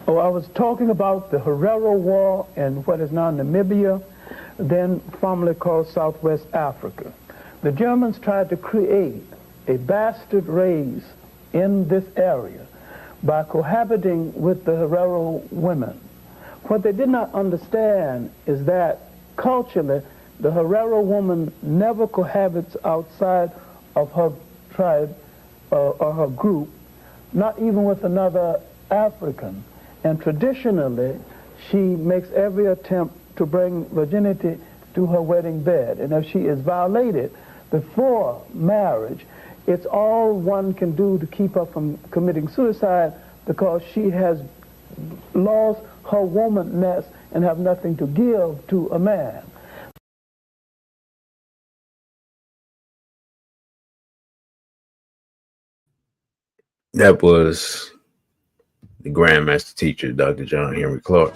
Oh, I was talking about the Herero War in what is now Namibia, then formerly called Southwest Africa. The Germans tried to create a bastard race in this area by cohabiting with the Herero women. What they did not understand is that culturally, the Herero woman never cohabits outside of her tribe or her group, not even with another African. And traditionally, she makes every attempt to bring virginity to her wedding bed. And if she is violated before marriage, it's all one can do to keep her from committing suicide, because she has lost her womanness and have nothing to give to a man. That was the Grandmaster teacher, Dr. John Henry Clark.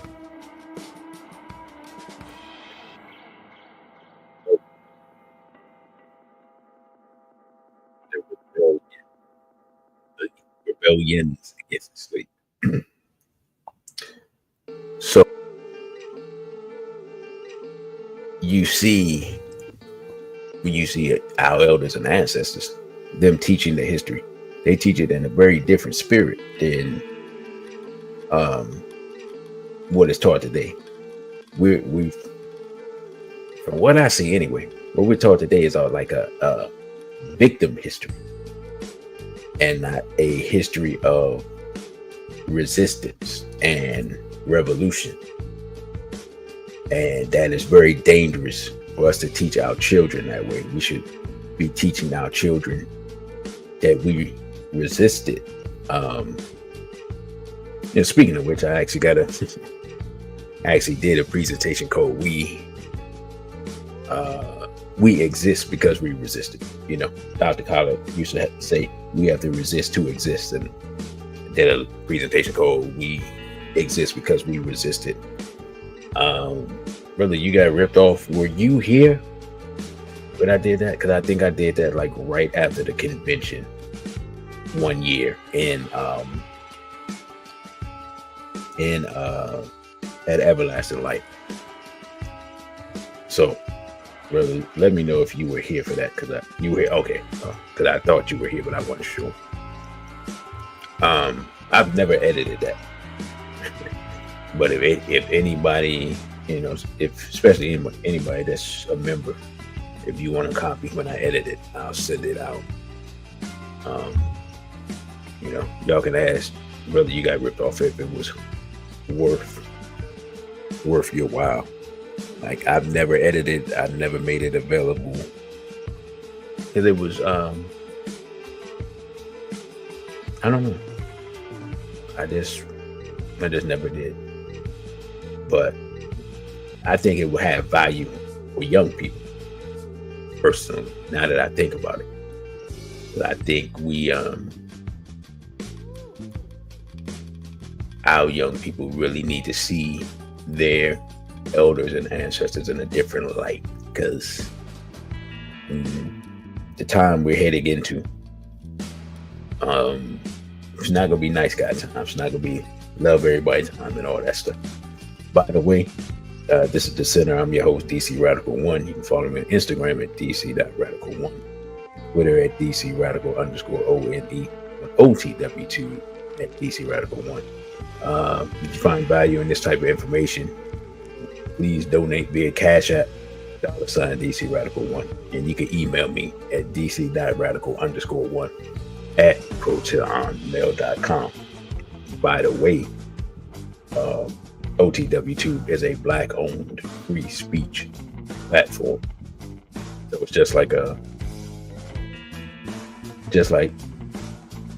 rebellions against slavery. So you see, when you see our elders and ancestors, them teaching the history, they teach it in a very different spirit than what is taught today. We from what I see anyway, what we're taught today is all like a victim history and not a history of resistance and revolution. And that is very dangerous for us to teach our children that way. We should be teaching our children that we resisted. Speaking of which, I actually did a presentation called We Exist Because We Resisted. Dr. Collett used to have to say we have to resist to exist, and did a presentation called We Exist Because We Resisted. Brother, you got ripped off. Were you here when I did that? Because I think I did that like right after the convention one year at Everlasting Light. So, brother, let me know if you were here for that. You were okay. Because I thought you were here, but I wasn't sure. I've never edited that. But if anybody, especially anybody that's a member, if you want a copy when I edit it, I'll send it out. Y'all can ask brother you got ripped off if it was worth your while. Like, I've never edited, I've never made it available. Because it was I don't know. I just never did. But I think it will have value for young people, personally, now that I think about it. But I think our young people really need to see their elders and ancestors in a different light, because the time we're heading into, it's not gonna be nice guy time. It's not gonna be love everybody time and all that stuff. By the way, this is The Center. I'm your host, DC Radical 1. You can follow me on Instagram at dc.radical1, Twitter at dc_radical_ONE, on OTW2 at DC Radical 1. If you find value in this type of information, please donate via Cashapp, $DC Radical 1. And you can email me at dc.radical_1 at protonmail.com. By the way, OTW2 is a Black-owned free speech platform. So it's just like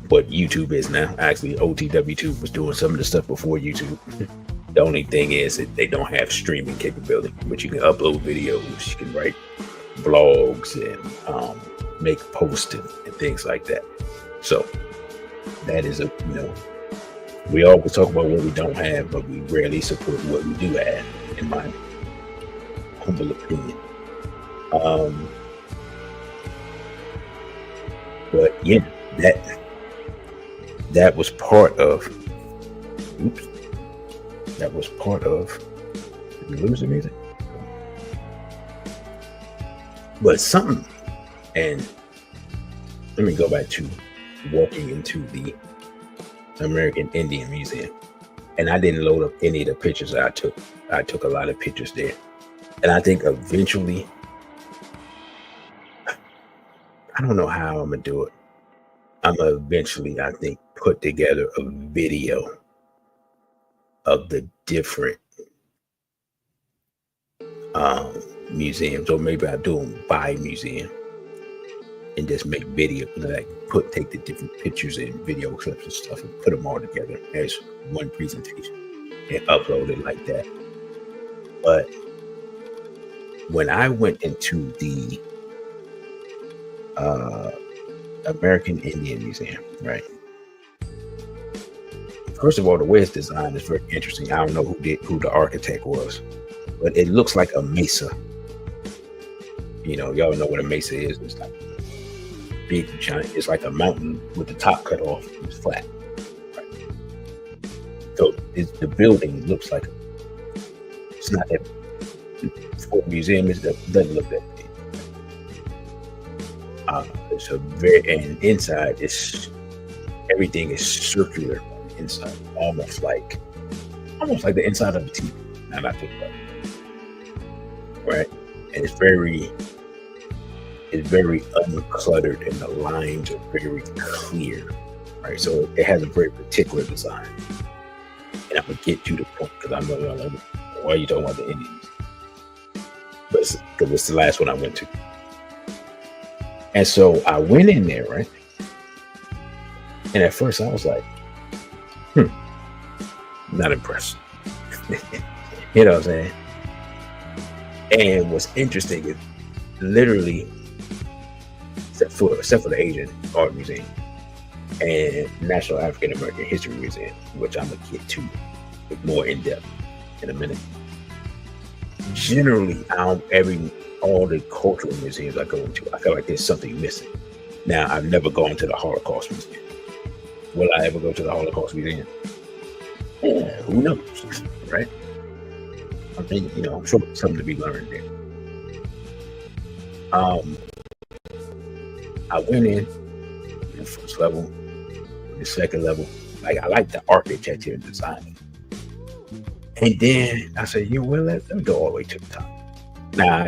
what YouTube is now. Actually, OTW2 was doing some of the stuff before YouTube. The only thing is that they don't have streaming capability, but you can upload videos, you can write blogs, and make posts and things like that. So that is we always talk about what we don't have, but we rarely support what we do have, in my humble opinion. But yeah, that was part of. That was part of. Did we lose the music? But something, and let me go back to walking into the American Indian Museum, and I didn't load up any of the pictures that I took. I took a lot of pictures there, and I think eventually, I don't know how I'm gonna do it. I'm gonna eventually, I think, put together a video of the different museums, or maybe I'll do them by museum and just make video, take the different pictures and video clips and stuff and put them all together as one presentation and upload it like that. But when I went into the American Indian Museum, right? First of all, the way it's designed is very interesting. I don't know who the architect was, but it looks like a mesa. Y'all know what a mesa is. It's like big giant. It's like a mountain with the top cut off. It's flat. the building looks like it's not that for a museum. It doesn't look that big. It's a and inside everything is circular on the inside, almost like the inside of a TV. Now that I think about it, right? And it's very uncluttered, and the lines are very clear, right? So it has a very particular design. And I'm gonna get to the point because I know y'all like, why are you talking about the Indians? But because it's the last one I went to. And so I went in there, right? And at first I was like, not impressed. You know what I'm saying? And what's interesting is literally, except for the Asian Art Museum and National African American History Museum, which I'm gonna get to with more in depth in a minute. Generally, all the cultural museums I go into, I feel like there's something missing. Now, I've never gone to the Holocaust Museum. Will I ever go to the Holocaust Museum? Yeah, who knows, right? I mean, I'm sure there's something to be learned there. I went in the first level, the second level. Like, I like the architecture and design. And then I said, let me go all the way to the top. Now,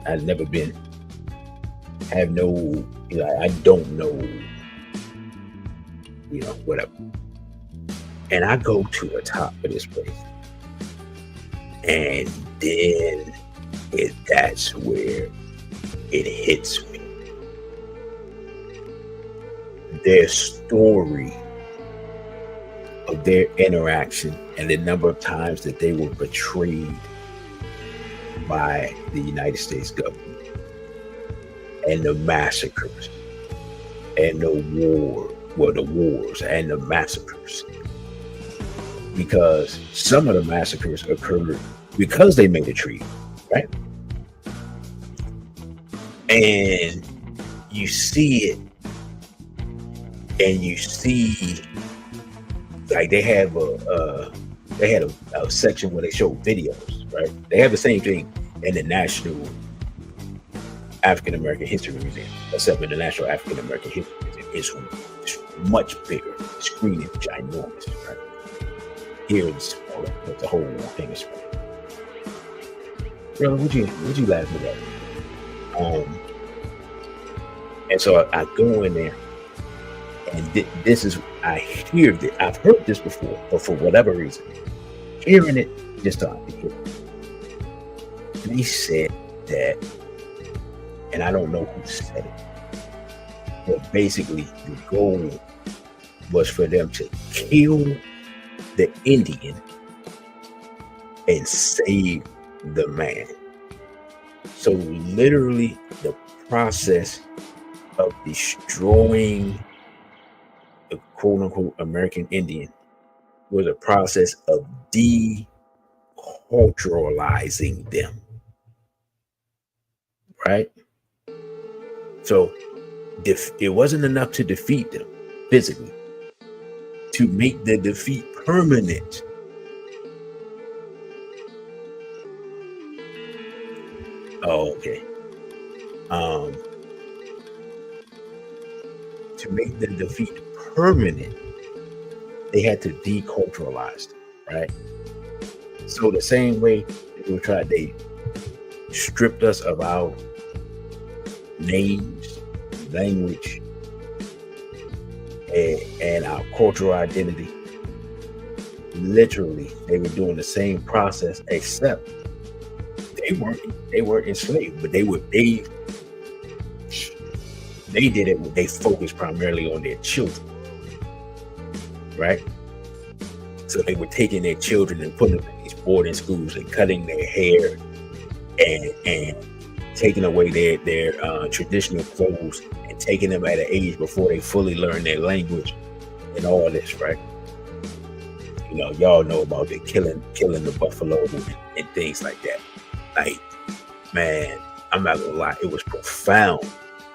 I've never been, have no, I don't know, whatever. And I go to the top of this place. And then that's where it hits me. Their story of their interaction and the number of times that they were betrayed by the United States government, and the massacres and the wars and the massacres. Because some of the massacres occurred because they made a treaty, right? And you see it, and you see, like, they had a section where they show videos, right? They have the same thing in the National African American History Museum, except in the National African American History Museum, it's much bigger. The screen is ginormous, right? Here it's smaller, but the whole thing is smaller. Brother, would you laugh at that? And so I go in there, and this is, I hear that I've heard this before, but for whatever reason, hearing it just started to hit me. And he said that, and I don't know who said it, but basically the goal was for them to kill the Indian and save the man. So literally the process of destroying the quote unquote American Indian was a process of deculturalizing them. Right? So it wasn't enough to defeat them physically, to make the defeat permanent. Oh, okay. To make the defeat permanent, they had to deculturalize them, right? So the same way they stripped us of our names, language, and our cultural identity. Literally, they were doing the same process, except they weren't enslaved, but they did it. They focused primarily on their children, right? So they were taking their children and putting them in these boarding schools and cutting their hair and taking away their traditional clothes and taking them at an age before they fully learn their language and all this, right? Y'all know about the killing the buffalo and things like that. Like, man, I'm not gonna lie, it was profound.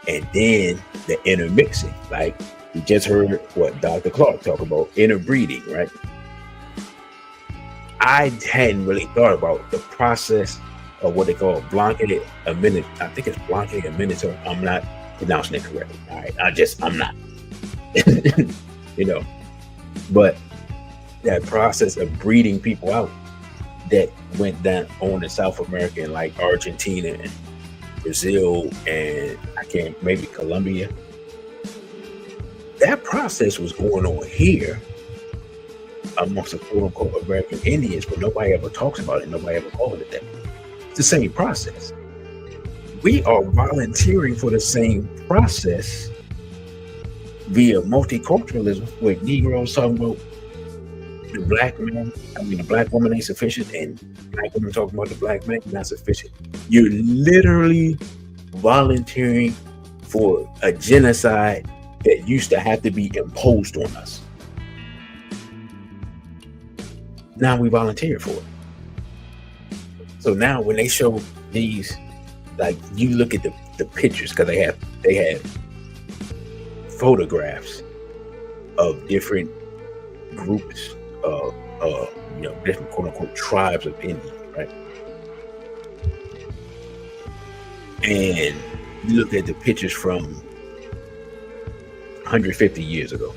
And then the intermixing, like we just heard what Dr. Clark talk about, interbreeding, right? I hadn't really thought about the process of what they call blanket a minute. I think it's blanket a minute. So I'm not pronouncing it correctly. All right, I'm not. You know, but that process of breeding people out that went down on in South America and like Argentina and Brazil and maybe Colombia. That process was going on here amongst the quote unquote American Indians, but nobody ever talks about it. Nobody ever calls it that. It's the same process. We are volunteering for the same process via multiculturalism, with Negroes talking about the black woman ain't sufficient, and black women talking about the black man not sufficient. You're literally volunteering for a genocide that used to have to be imposed on us. Now we volunteer for it. So now when they show these, like, you look at the pictures, because they have photographs of different groups of different quote unquote tribes of Indians, right? And you look at the pictures from 150 years ago,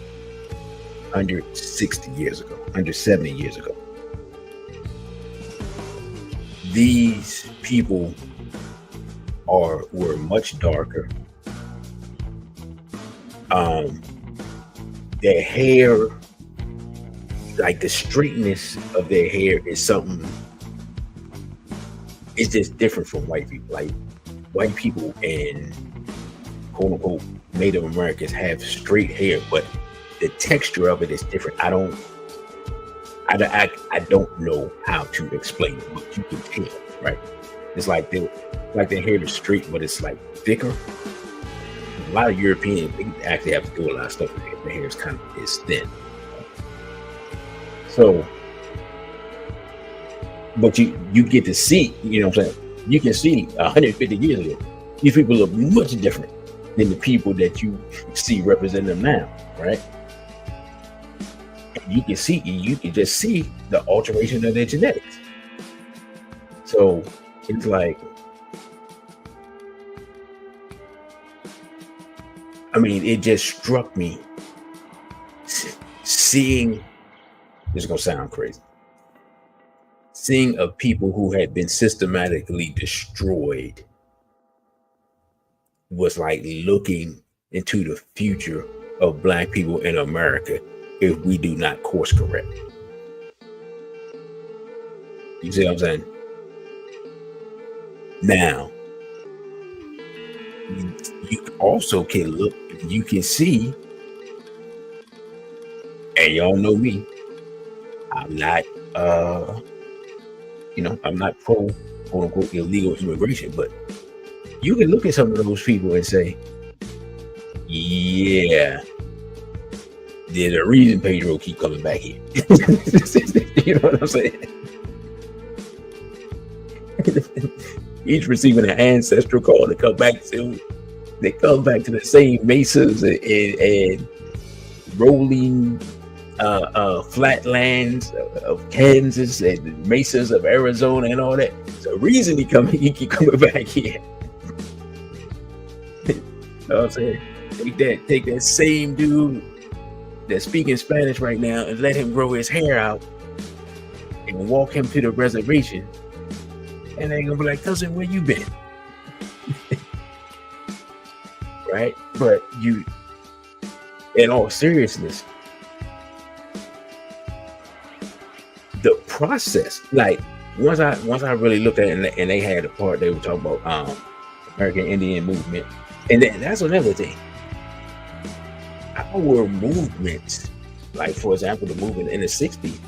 160 years ago, 170 years ago. These people were much darker. Their hair, like the straightness of their hair is something, it's just different from white people. Like, white people and quote unquote Native Americans have straight hair, but the texture of it is different. I don't know how to explain it, but you can tell, right? It's like their hair is straight, but it's like thicker. A lot of Europeans, they actually have to do a lot of stuff with their hair. Is thin. So, but you get to see, you know what I'm saying? You can see 150 years ago, these people look much different than the people that you see representing them now, right? And you can just see the alteration of their genetics. So it's like, I mean, it just struck me seeing, this is gonna sound crazy, seeing of people who had been systematically destroyed was like looking into the future of black people in America if we do not course correct. You see what I'm saying? Now, you also can look, you can see, and y'all know me, I'm not I'm not pro quote unquote illegal immigration, but you can look at some of those people and say, yeah, there's a reason Pedro keep coming back here. You know what I'm saying? He's receiving an ancestral call to come back to. They come back to the same mesas and rolling flatlands of Kansas and mesas of Arizona and all that. There's a reason he keep coming back here. You know what I'm saying? Take that same dude that's speaking Spanish right now and let him grow his hair out and walk him to the reservation, and they're gonna be like, cousin, where you been? Right? But you, in all seriousness, the process, like once I really looked at it, and they had a part, they were talking about American Indian movement, and that's another thing. Our movements, like for example, the movement in the 60s,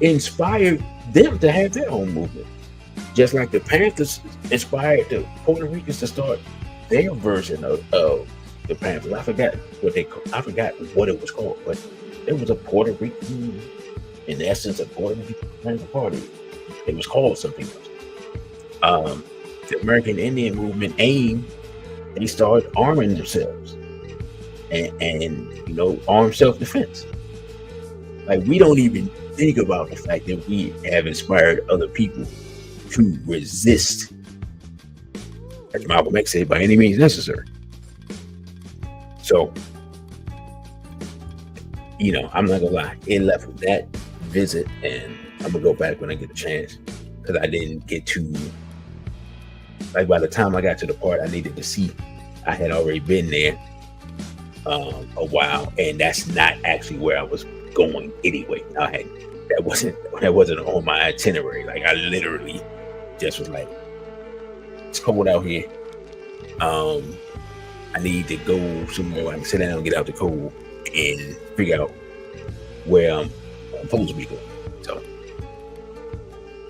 inspired them to have their own movement. Just like the Panthers inspired the Puerto Ricans to start their version of the Panthers. I forgot what it was called, but it was a Puerto Rican, in essence, a Puerto Rican Panther Party. It was called something else. The American Indian movement, AIM, they started arming themselves and armed self-defense. Like, we don't even think about the fact that we have inspired other people to resist, as Malcolm X said, by any means necessary. So, I'm not gonna lie, it left with that visit, and I'm gonna go back when I get a chance, because I didn't get to, like, by the time I got to the part I needed to see, I had already been there a while, and that's not actually where I was going anyway. That wasn't on my itinerary. Like, I literally just was like, it's cold out here. I need to go somewhere where I can sit down and get out the cold and figure out where I'm supposed to be going. So,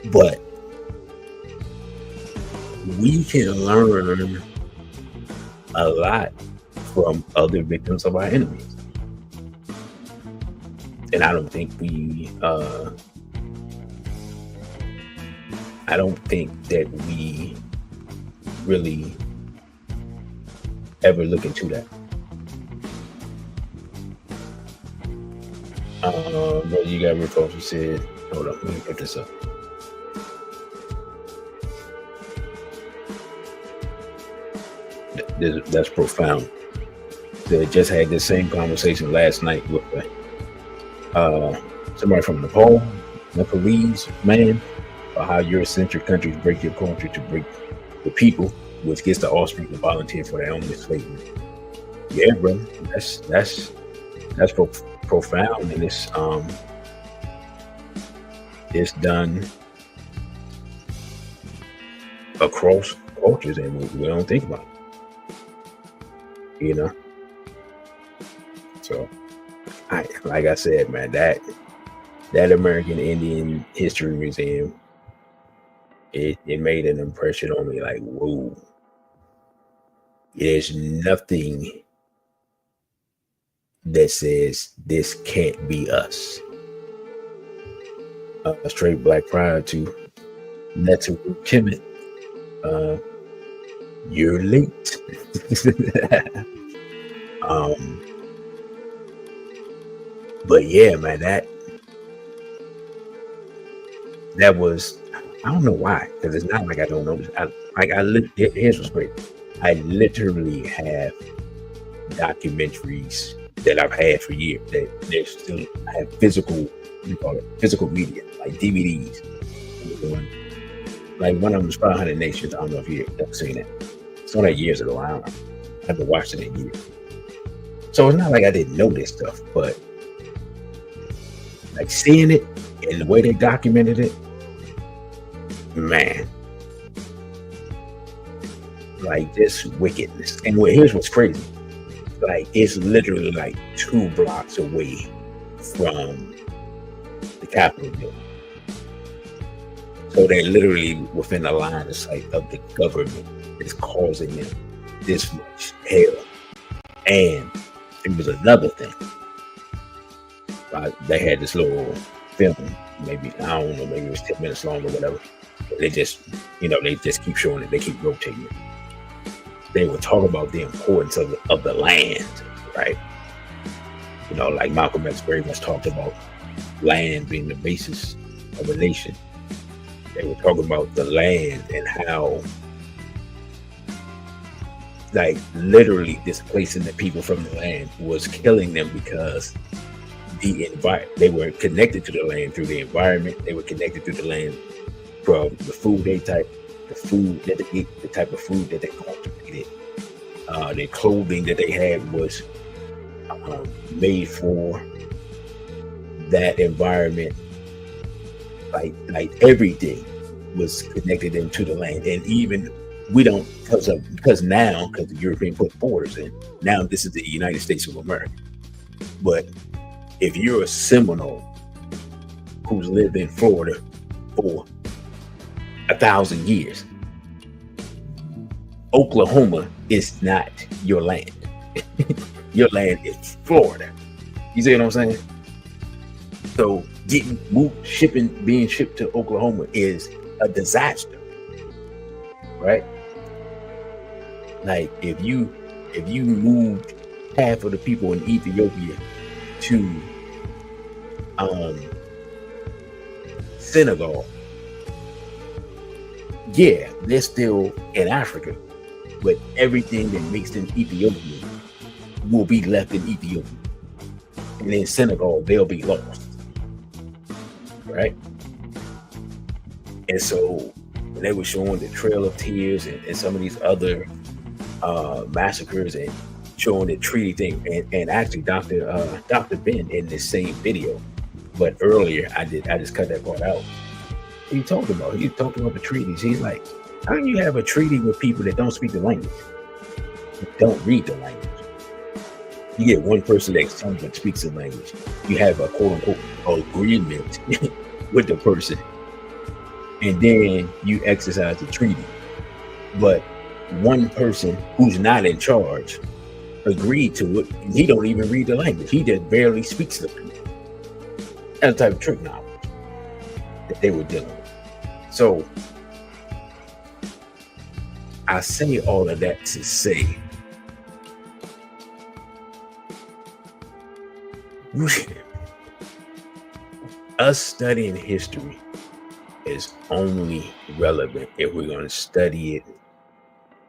but we can learn a lot from other victims of our enemies. And I don't think that we really ever look into that. But you got Rick off, you said, hold up, let me put this up. That's profound. They just had this same conversation last night with somebody from Nepalese man, about how Eurocentric countries break your culture to break the people, which gets the offspring to volunteer for their own enslavement. Yeah, brother, that's profound, and it's done across cultures, and we don't think about it, So, like I said, man, that American Indian History Museum, it made an impression on me. Like, whoa, there's nothing that says this can't be us. A straight black pride to Netu Kemet. You're late. But yeah, man, that was, I don't know why, because it's not like I don't know this. Here's what's great. I literally have documentaries that I've had for years. I have physical media, like DVDs. Like one of them is 500 Nations. I don't know if you've ever seen it. It's on that years ago. I haven't watched it in years. So it's not like I didn't know this stuff, but like seeing it and the way they documented it, man, like this wickedness. And here's what's crazy. Like, it's literally like 2 blocks away from the Capitol building. So they're literally within the line of sight of the government that's causing them this much hell. And it was another thing. They had this little film, maybe, I don't know, maybe it was 10 minutes long or whatever. They just, they just keep showing it. They keep rotating it. They were talking about the importance of the land, right? Like Malcolm X very much talked about land being the basis of a nation. They were talking about the land and how, like, literally displacing the people from the land was killing them, because they were connected to the land through the environment. They were connected to the land from the food they type, the food that they eat, the type of food that they cultivated. The clothing that they had was made for that environment. Like everything was connected into the land. And even we don't, because the European put borders in, now this is the United States of America. But if you're a Seminole who's lived in Florida for 1,000 years, Oklahoma is not your land. Your land is Florida. You see what I'm saying? So being shipped to Oklahoma is a disaster, right? Like if you moved half of the people in Ethiopia to Senegal, yeah, they're still in Africa, but everything that makes them Ethiopian will be left in Ethiopia. And in Senegal, they'll be lost. Right? And so they were showing the Trail of Tears and some of these other massacres and showing the treaty thing. And actually Dr. Ben in this same video, but earlier I just cut that part out. He talked about the treaties. He's like, how can you have a treaty with people that don't speak the language, don't read the language? You get one person that speaks the language. You have a quote unquote agreement with the person, and then you exercise the treaty. But one person who's not in charge agreed to it, and he don't even read the language. He just barely speaks the language. That's the type of trick knowledge that they were dealing with. So I say all of that to say us studying history is only relevant if we're going to study it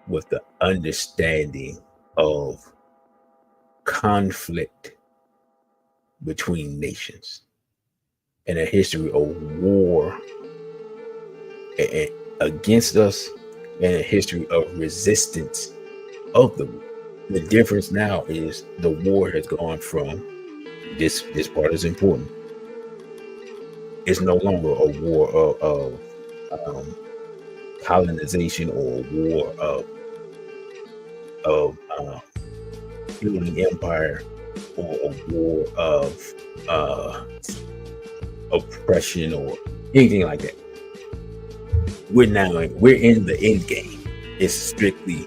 with the understanding of conflict between nations and a history of war against us and a history of resistance of the war. The difference now is the war has gone from this part is important. It's no longer a war of colonization or a war of building empire or a war of oppression or anything like that. We're in the end game. It's strictly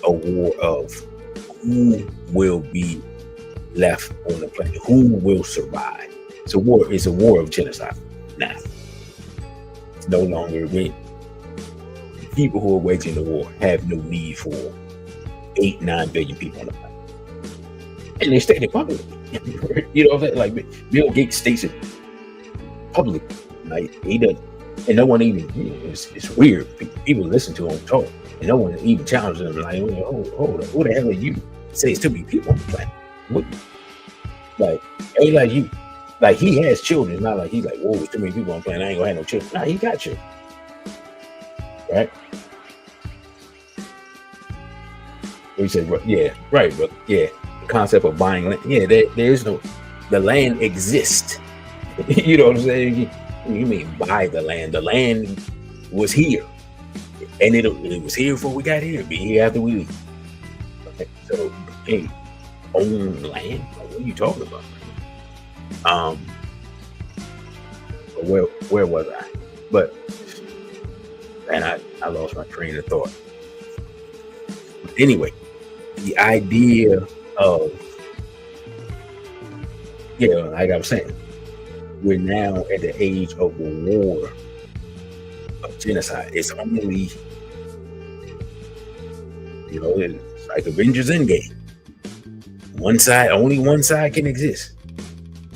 a war of who will be left on the planet, who will survive. It's a war of genocide now. It's no longer when people who are waging the war have no need for 8-9 billion people on the planet. And they state it publicly. You know what I'm saying? Like Bill Gates states it publicly. Like he does, and no one even, it's weird. People listen to him talk, and no one even challenges him. Like, hold up, who the hell are you? Say it's too many people on the planet. What? Like, ain't like you. Like he has children. It's not like he's like, whoa, there's too many people on the planet. I ain't gonna have no children. Nah, he got children. Right? He said, yeah, right, but yeah, the concept of buying land. Yeah, there is no, the land exists. You know what I'm saying? You mean buy the land? The land was here, and it was here before we got here. It'll be here after we leave. Okay, so, hey, own land? What are you talking about? Where was I? But, and I lost my train of thought. But anyway, the idea of, like I was saying, we're now at the age of a war of genocide. It's only, it's like Avengers Endgame. Only one side can exist.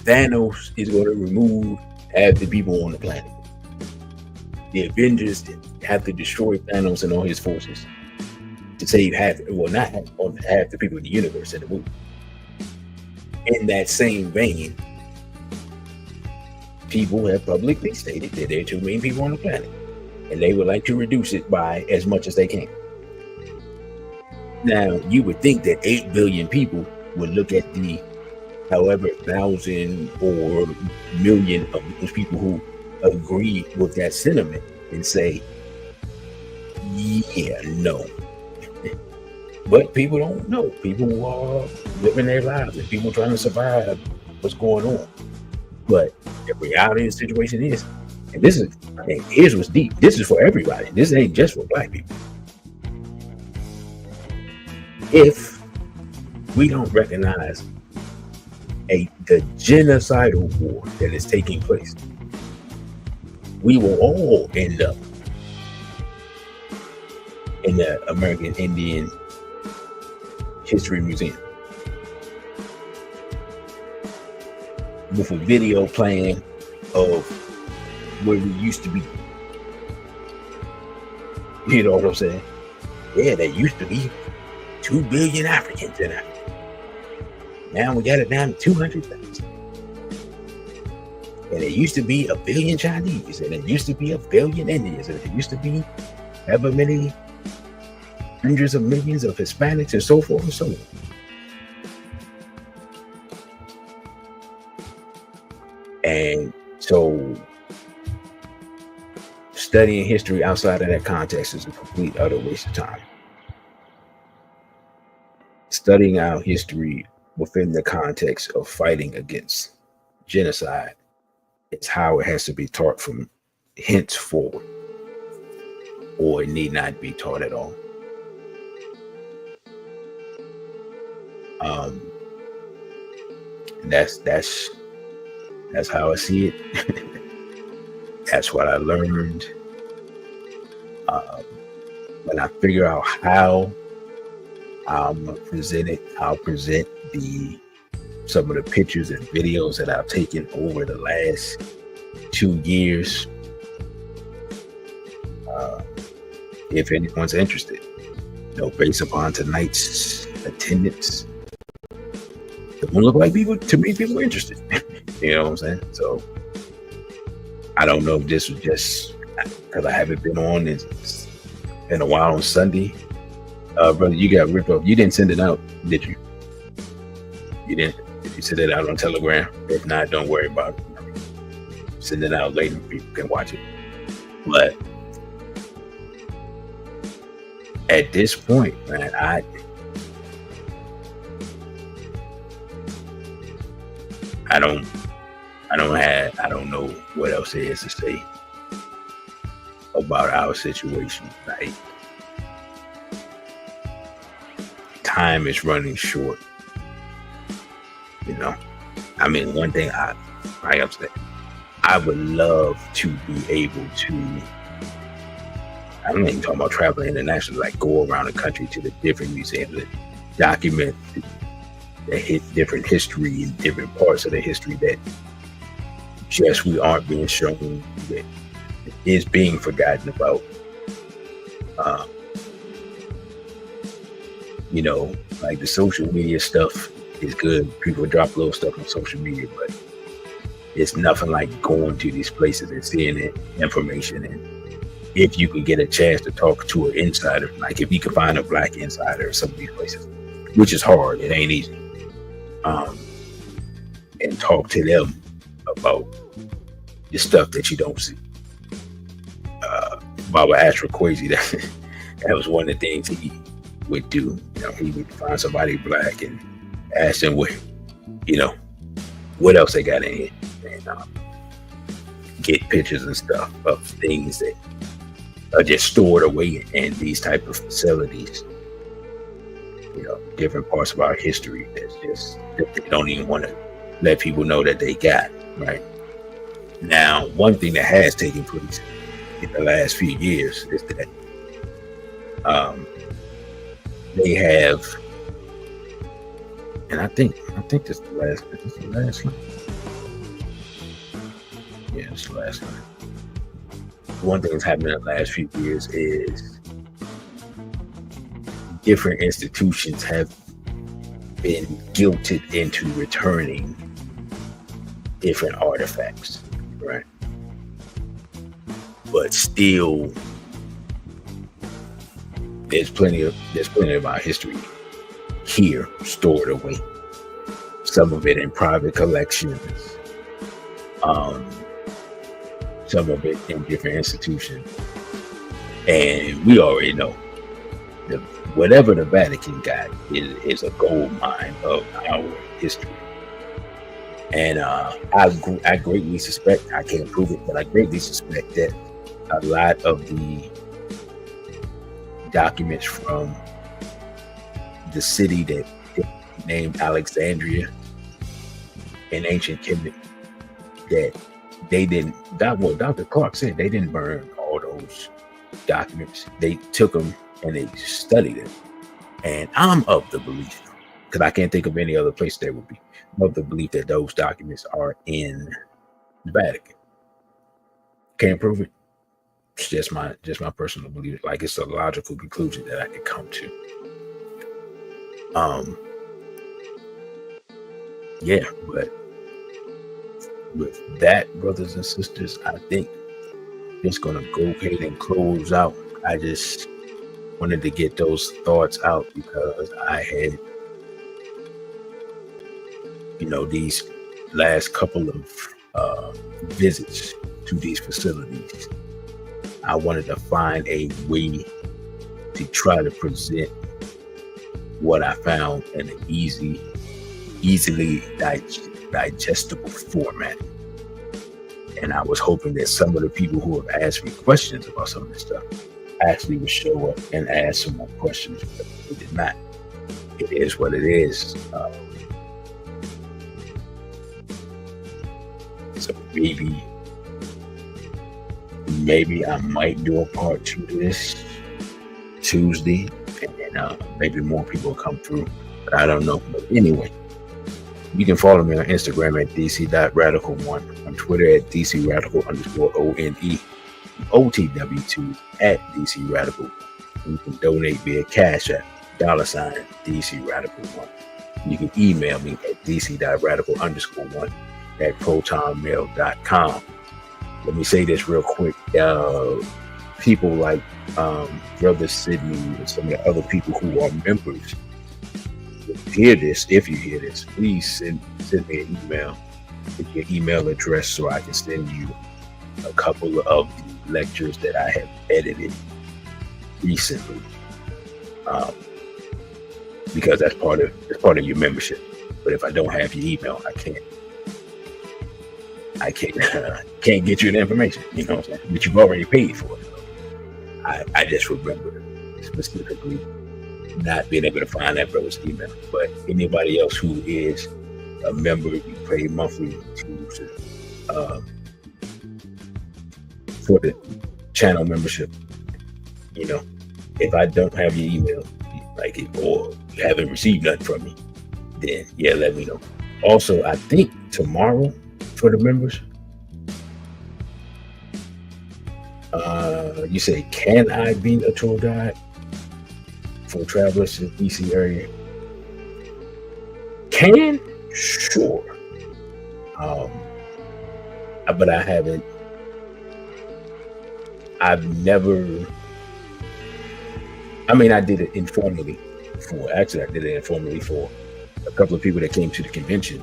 Thanos is going to remove half the people on the planet. The Avengers have to destroy Thanos and all his forces to save half the people in the universe in the movie. In that same vein, people have publicly stated that there are too many people on the planet, and they would like to reduce it by as much as they can. Now, you would think that 8 billion people would look at the however thousand or million of those people who agree with that sentiment and say, yeah, no. But people don't know. People are living their lives and people trying to survive what's going on. But the reality of the situation is, and here's what's deep. This is for everybody. This ain't just for Black people. If we don't recognize the genocidal war that is taking place, we will all end up in the American Indian History Museum with a video playing of where we used to be. You know what I'm saying? Yeah, there used to be 2 billion Africans in Africa. Now we got it down to 200,000. And it used to be 1 billion Chinese, and it used to be 1 billion Indians, and it used to be however many hundreds of millions of Hispanics, and so forth and so on. And so studying history outside of that context is a complete utter waste of time. Studying our history within the context of fighting against genocide is how it has to be taught from henceforward, or it need not be taught at all. That's how I see it. That's what I learned. When I figure out how I'm gonna present it, I'll present some of the pictures and videos that I've taken over the last 2 years. If anyone's interested, based upon tonight's attendance, it won't look like people are interested. You know what I'm saying? So I don't know if this was just because I haven't been on in a while on Sunday. Brother, you got ripped off. You didn't send it out, did you? You didn't? Did you send it out on Telegram? If not, don't worry about it. Send it out later, people can watch it. But at this point, man, I don't know what else there is to say about our situation. Like, time is running short. I mean, one thing like I'm saying, I would love to be able to, I'm not even talking about traveling internationally, like go around the country to the different museums and document the different history and different parts of the history that just we aren't being shown, that is being forgotten about. Like the social media stuff is good. People drop little stuff on social media, but it's nothing like going to these places and seeing the information. And if you can get a chance to talk to an insider, like if you can find a Black insider in some of these places, which is hard, it ain't easy, and talk to them about the stuff that you don't see. Baba Ashra Kwesi, that was one of the things he would do. He would find somebody Black and ask them what else they got in here, and get pictures and stuff of things that are just stored away in these type of facilities. Different parts of our history that they don't even want to let people know that they got. Right now, one thing that has taken place in the last few years is that they have, and I think this is the last. Is this the last one? Yeah, it's the last one. One thing that's happened in the last few years is different institutions have been guilted into returning different artifacts, right? But still, there's plenty of our history here stored away. Some of it in private collections, some of it in different institutions, and we already know that whatever the Vatican got is a gold mine of our history. And I greatly suspect, I can't prove it, but I greatly suspect that a lot of the documents from the city that named Alexandria in ancient Kemet, that they didn't, Dr. Clark said they didn't burn all those documents. They took them and they studied them. And I'm of the belief, because I can't think of any other place that would be, of the belief that those documents are in the Vatican. Can't prove it. It's just my personal belief. Like, it's a logical conclusion that I could come to. Yeah, but with that, brothers and sisters, I think it's gonna go ahead and close out. I just wanted to get those thoughts out because I had, these last couple of visits to these facilities. I wanted to find a way to try to present what I found in an easily digestible format. And I was hoping that some of the people who have asked me questions about some of this stuff actually would show up and ask some more questions, but they did not. It is what it is. So maybe I might do a part 2 to this Tuesday, and then maybe more people will come through, but I don't know. But anyway, you can follow me on Instagram at dc.radical1, on Twitter at dcradical_ONE, OTW2 at dcradical. You can donate via Cashapp, $DCRadical1. You can email me at dc.radical_1 at protonmail.com. Let me say this real quick. People like Brother Sydney and some of the other people who are members, if you hear this, please send me an email with your email address so I can send you a couple of the lectures that I have edited recently, because that's part of your membership. But if I don't have your email, I can't get you the information, you know what I'm saying? But you've already paid for it. I just remember specifically not being able to find that brother's email. But anybody else who is a member, you pay monthly for the channel membership. If I don't have your email, or you haven't received nothing from me, then yeah, let me know. Also, I think tomorrow for the members, you say, can I be a tour guide for travelers to the DC area? Can? Sure. But I haven't. I've never. I did it informally for a couple of people that came to the convention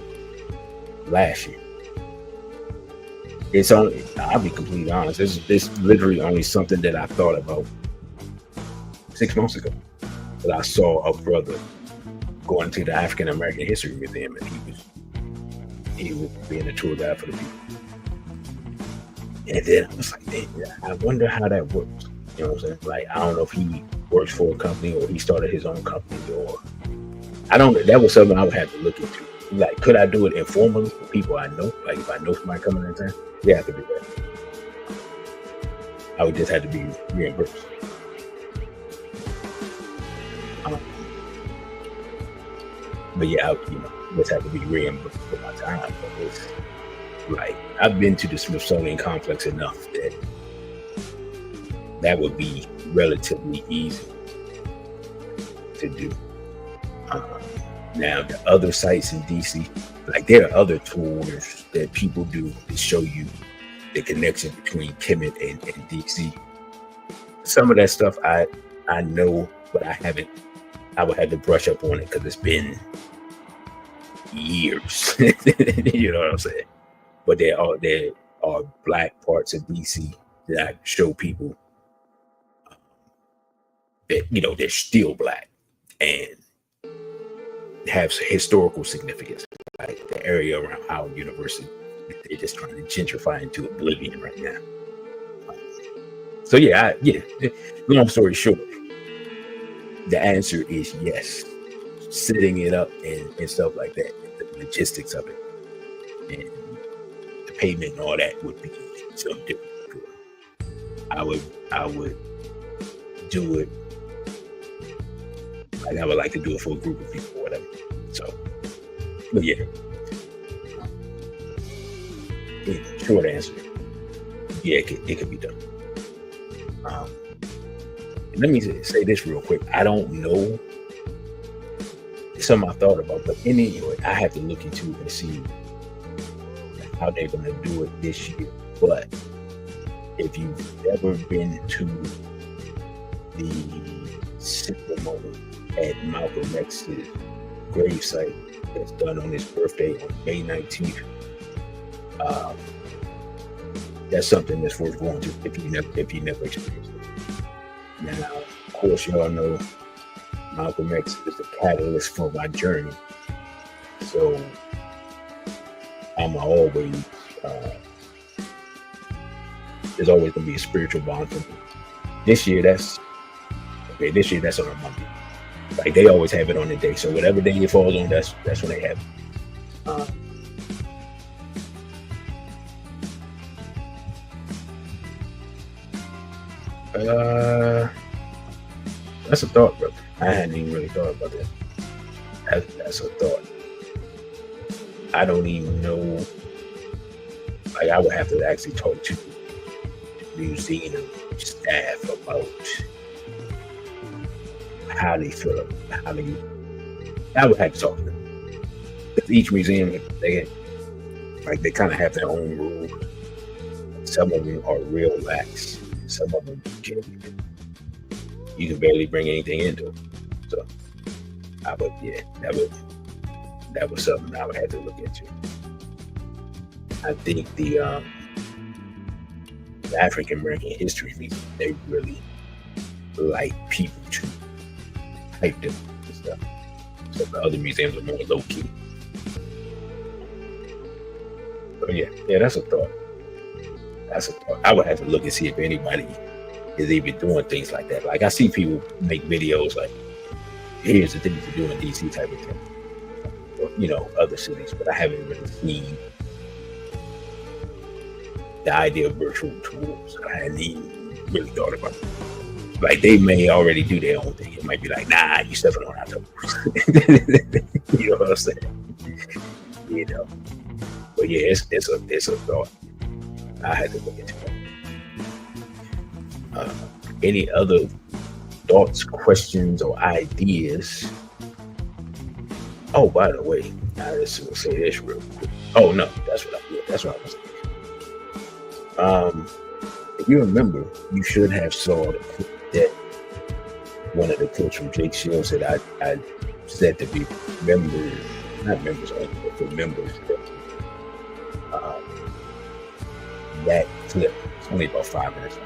last year. It's only, I'll be completely honest, it's literally only something that I thought about 6 months ago. That I saw a brother going to the African American History Museum, and he was being a tour guide for the people. And then I was like, I wonder how that works. You know what I'm saying? Like, I don't know if he works for a company or he started his own company, or I don't know. That was something I would have to look into. Like, could I do it informally for people I know? Like, if I know somebody coming in town, yeah, I could do that. I would just have to be reimbursed. But yeah, I just have to be reimbursed for my time. But it's like, I've been to the Smithsonian complex enough that would be relatively easy to do. Now, the other sites in DC, like, there are other tours that people do to show you the connection between Kemet and DC. Some of that stuff I know, but I haven't. I would have to brush up on it because it's been years. You know what I'm saying? But there are black parts of DC that I show people that they're still black and have historical significance, like the area around Howard University. They're just trying to gentrify into oblivion right now. So yeah. Long story short, the answer is yes. Setting it up and stuff like that, the logistics of it, and the payment and all that would be something different. I would do it. Like, I would like to do it for a group of people or whatever. So, but yeah. Short answer, yeah, it could be done. Let me say this real quick. I don't know. It's something I thought about, but anyway, I have to look into it and see how they're going to do it this year. But if you've ever been to the ceremony at Malcolm X's gravesite that's done on his birthday on May 19th, that's something that's worth going to if you never experienced it. Now, of course, y'all know Malcolm X is the catalyst for my journey, so I'm always there's always gonna be a spiritual bond for me. This year that's on a Monday. Like they always have it on the day, so whatever day it falls on, that's when they have it. That's a thought, brother. I hadn't even really thought about that. That's a thought. I don't even know. Like I would have to actually talk to the museum staff about how they feel. I would have to talk to them. Because each museum, they kind of have their own rules. Some of them are real lax. Some of them you can barely bring anything into them. So that was something I would have to look into. I think the African American History Museum, they really like people to hype them and stuff. So the other museums are more low key. So yeah, that's a thought. I would have to look and see if anybody is even doing things like that. Like I see people make videos like, here's the things to do in DC type of thing. Or, other cities, but I haven't really seen the idea of virtual tools. I hadn't even really thought about it. Like they may already do their own thing. It might be like, nah, you stepping on our toes. You know what I'm saying? But yeah, it's a thought. I had to look into it. Any other thoughts, questions, or ideas? Oh, by the way, I just will say this real quick. Oh no, that's what I was saying. If you remember, you should have saw the clip that one of the clips from Jake Shields that I said to be members, not members only, but for members. That clip, it's only about 5 minutes long.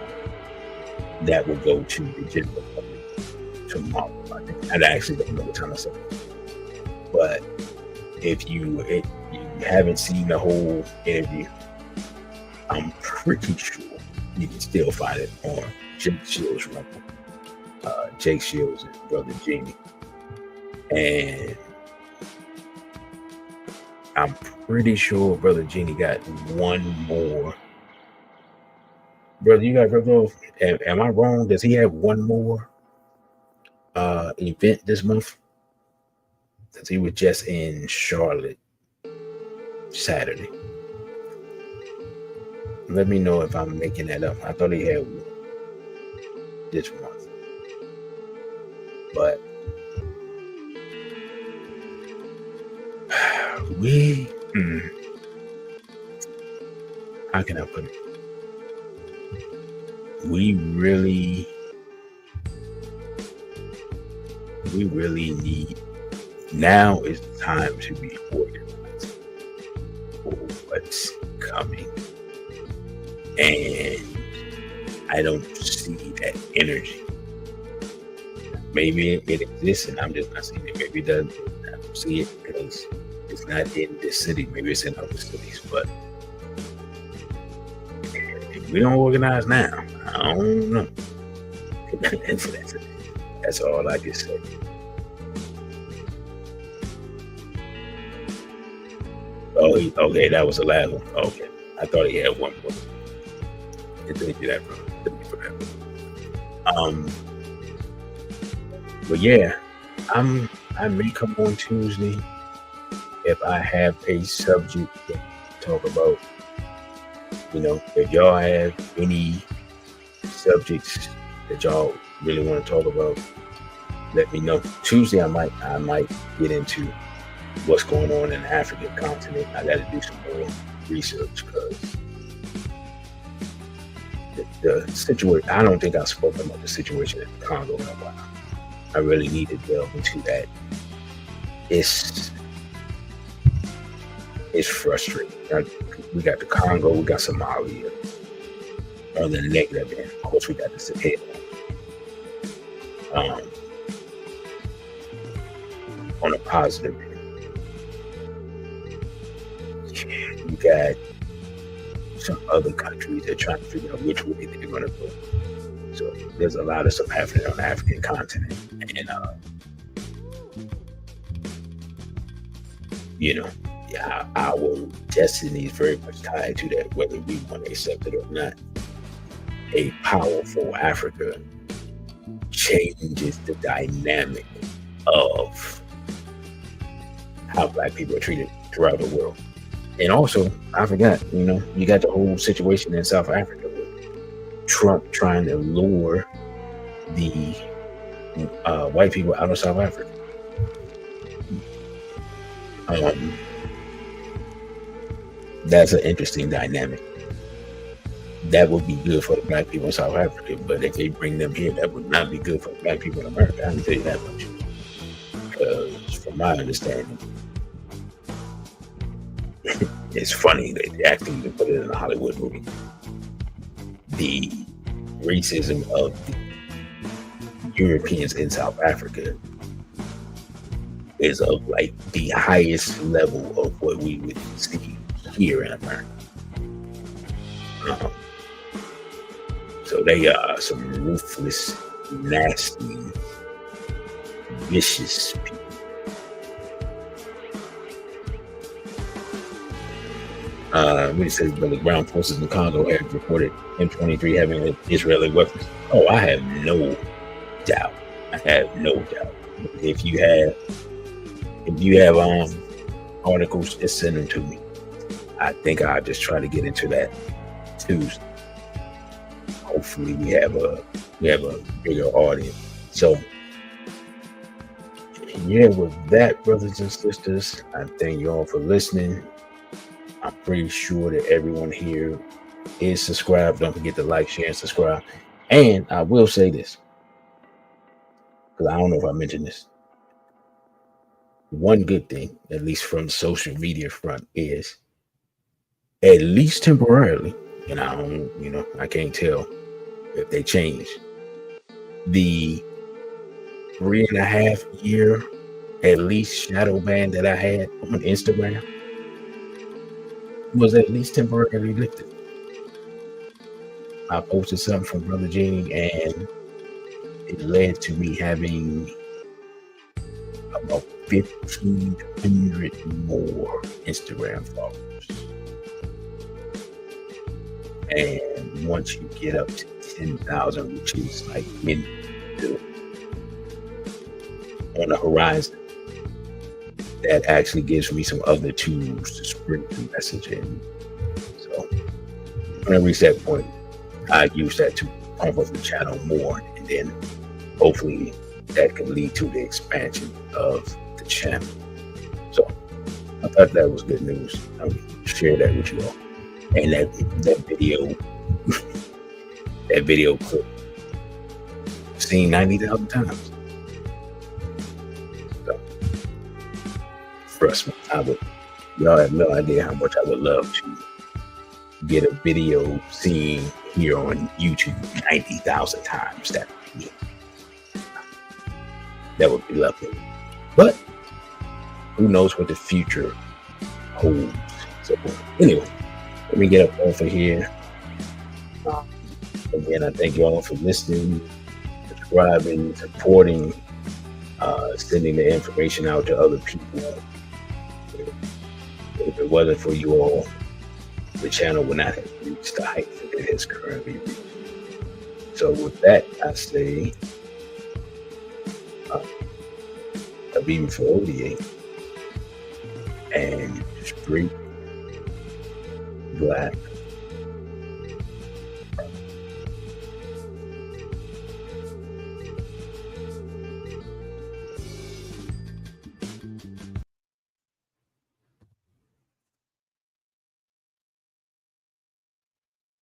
That will go to the general public tomorrow. I think. I actually don't know what time I said it. But if you haven't seen the whole interview, I'm pretty sure you can still find it on Jake Shields' Rumble. Jake Shields and Brother Jamie. And I'm pretty sure Brother Genie got one more. Brother, you got Brother? Am I wrong? Does he have one more event this month? Because he was just in Charlotte Saturday. Let me know if I'm making that up. I thought he had one this month. But how can I put it? We really need, now is the time to be organized for what's coming. And I don't see that energy. Maybe it exists and I'm just not seeing it. Maybe it doesn't. I don't see it because it's not in this city. Maybe it's in other cities. But if we don't organize now, I don't know. That's all I can say. Oh, okay, that was the last one. Okay, I thought he had one more. Thank you for that. But yeah, I may come on Tuesday if I have a subject to talk about. if y'all have any subjects that y'all really want to talk about, let me know. Tuesday, I might get into what's going on in the African continent. I got to do some more research because the situation. I don't think I've spoken about the situation in the Congo in a while. I really need to delve into that. It's frustrating. We got the Congo, we got Somalia on the negative end. Of course, we got the Sahel. On a positive end, you got some other countries that are trying to figure out which way they're going to go. So there's a lot of stuff happening on the African continent, and our destiny is very much tied to that, whether we want to accept it or not. A powerful Africa changes the dynamic of how Black people are treated throughout the world. And also, I forgot, you got the whole situation in South Africa with Trump trying to lure the white people out of South Africa. That's an interesting dynamic. That would be good for the Black people in South Africa, but if they bring them here, that would not be good for the Black people in America. I can tell you that much. Because from my understanding, it's funny that they actually even put it in a Hollywood movie. The racism of the Europeans in South Africa is of like the highest level of what we would see here in America. So they are some ruthless, nasty, vicious people. It says the ground forces in the Congo have reported M23 having Israeli weapons. Oh, I have no doubt. If you have articles, just send them to me. I think I'll just try to get into that Tuesday. Hopefully we have a bigger audience. So with that, brothers and sisters, I thank you all for listening. I'm pretty sure that everyone here is subscribed. Don't forget to like, share, and subscribe. And I will say this, because I don't know if I mentioned this. One good thing, at least from the social media front, is at least temporarily, and I can't tell if they change, the 3.5 year at least shadow ban that I had on Instagram was at least temporarily lifted. I posted something from Brother Genie, and it led to me having about 1,500 more Instagram followers. And once you get up to 10,000, which is like on the horizon, that actually gives me some other tools to spread the message in. So when I reach that point, I use that to pump up the channel more, and then hopefully that can lead to the expansion of the channel. So I thought that was good news. I'll share that with you all. And that video, that video clip, seen 90,000 times. So, trust me, y'all have no idea how much I would love to get a video seen here on YouTube 90,000 times. That would be lovely. But who knows what the future holds. So anyway, let me get up off of here. Again, I thank you all for listening, subscribing, supporting, sending the information out to other people. If it wasn't for you all, the channel would not have reached the height that it has currently reached. So with that, I say, Habibi for ODA, and straight Black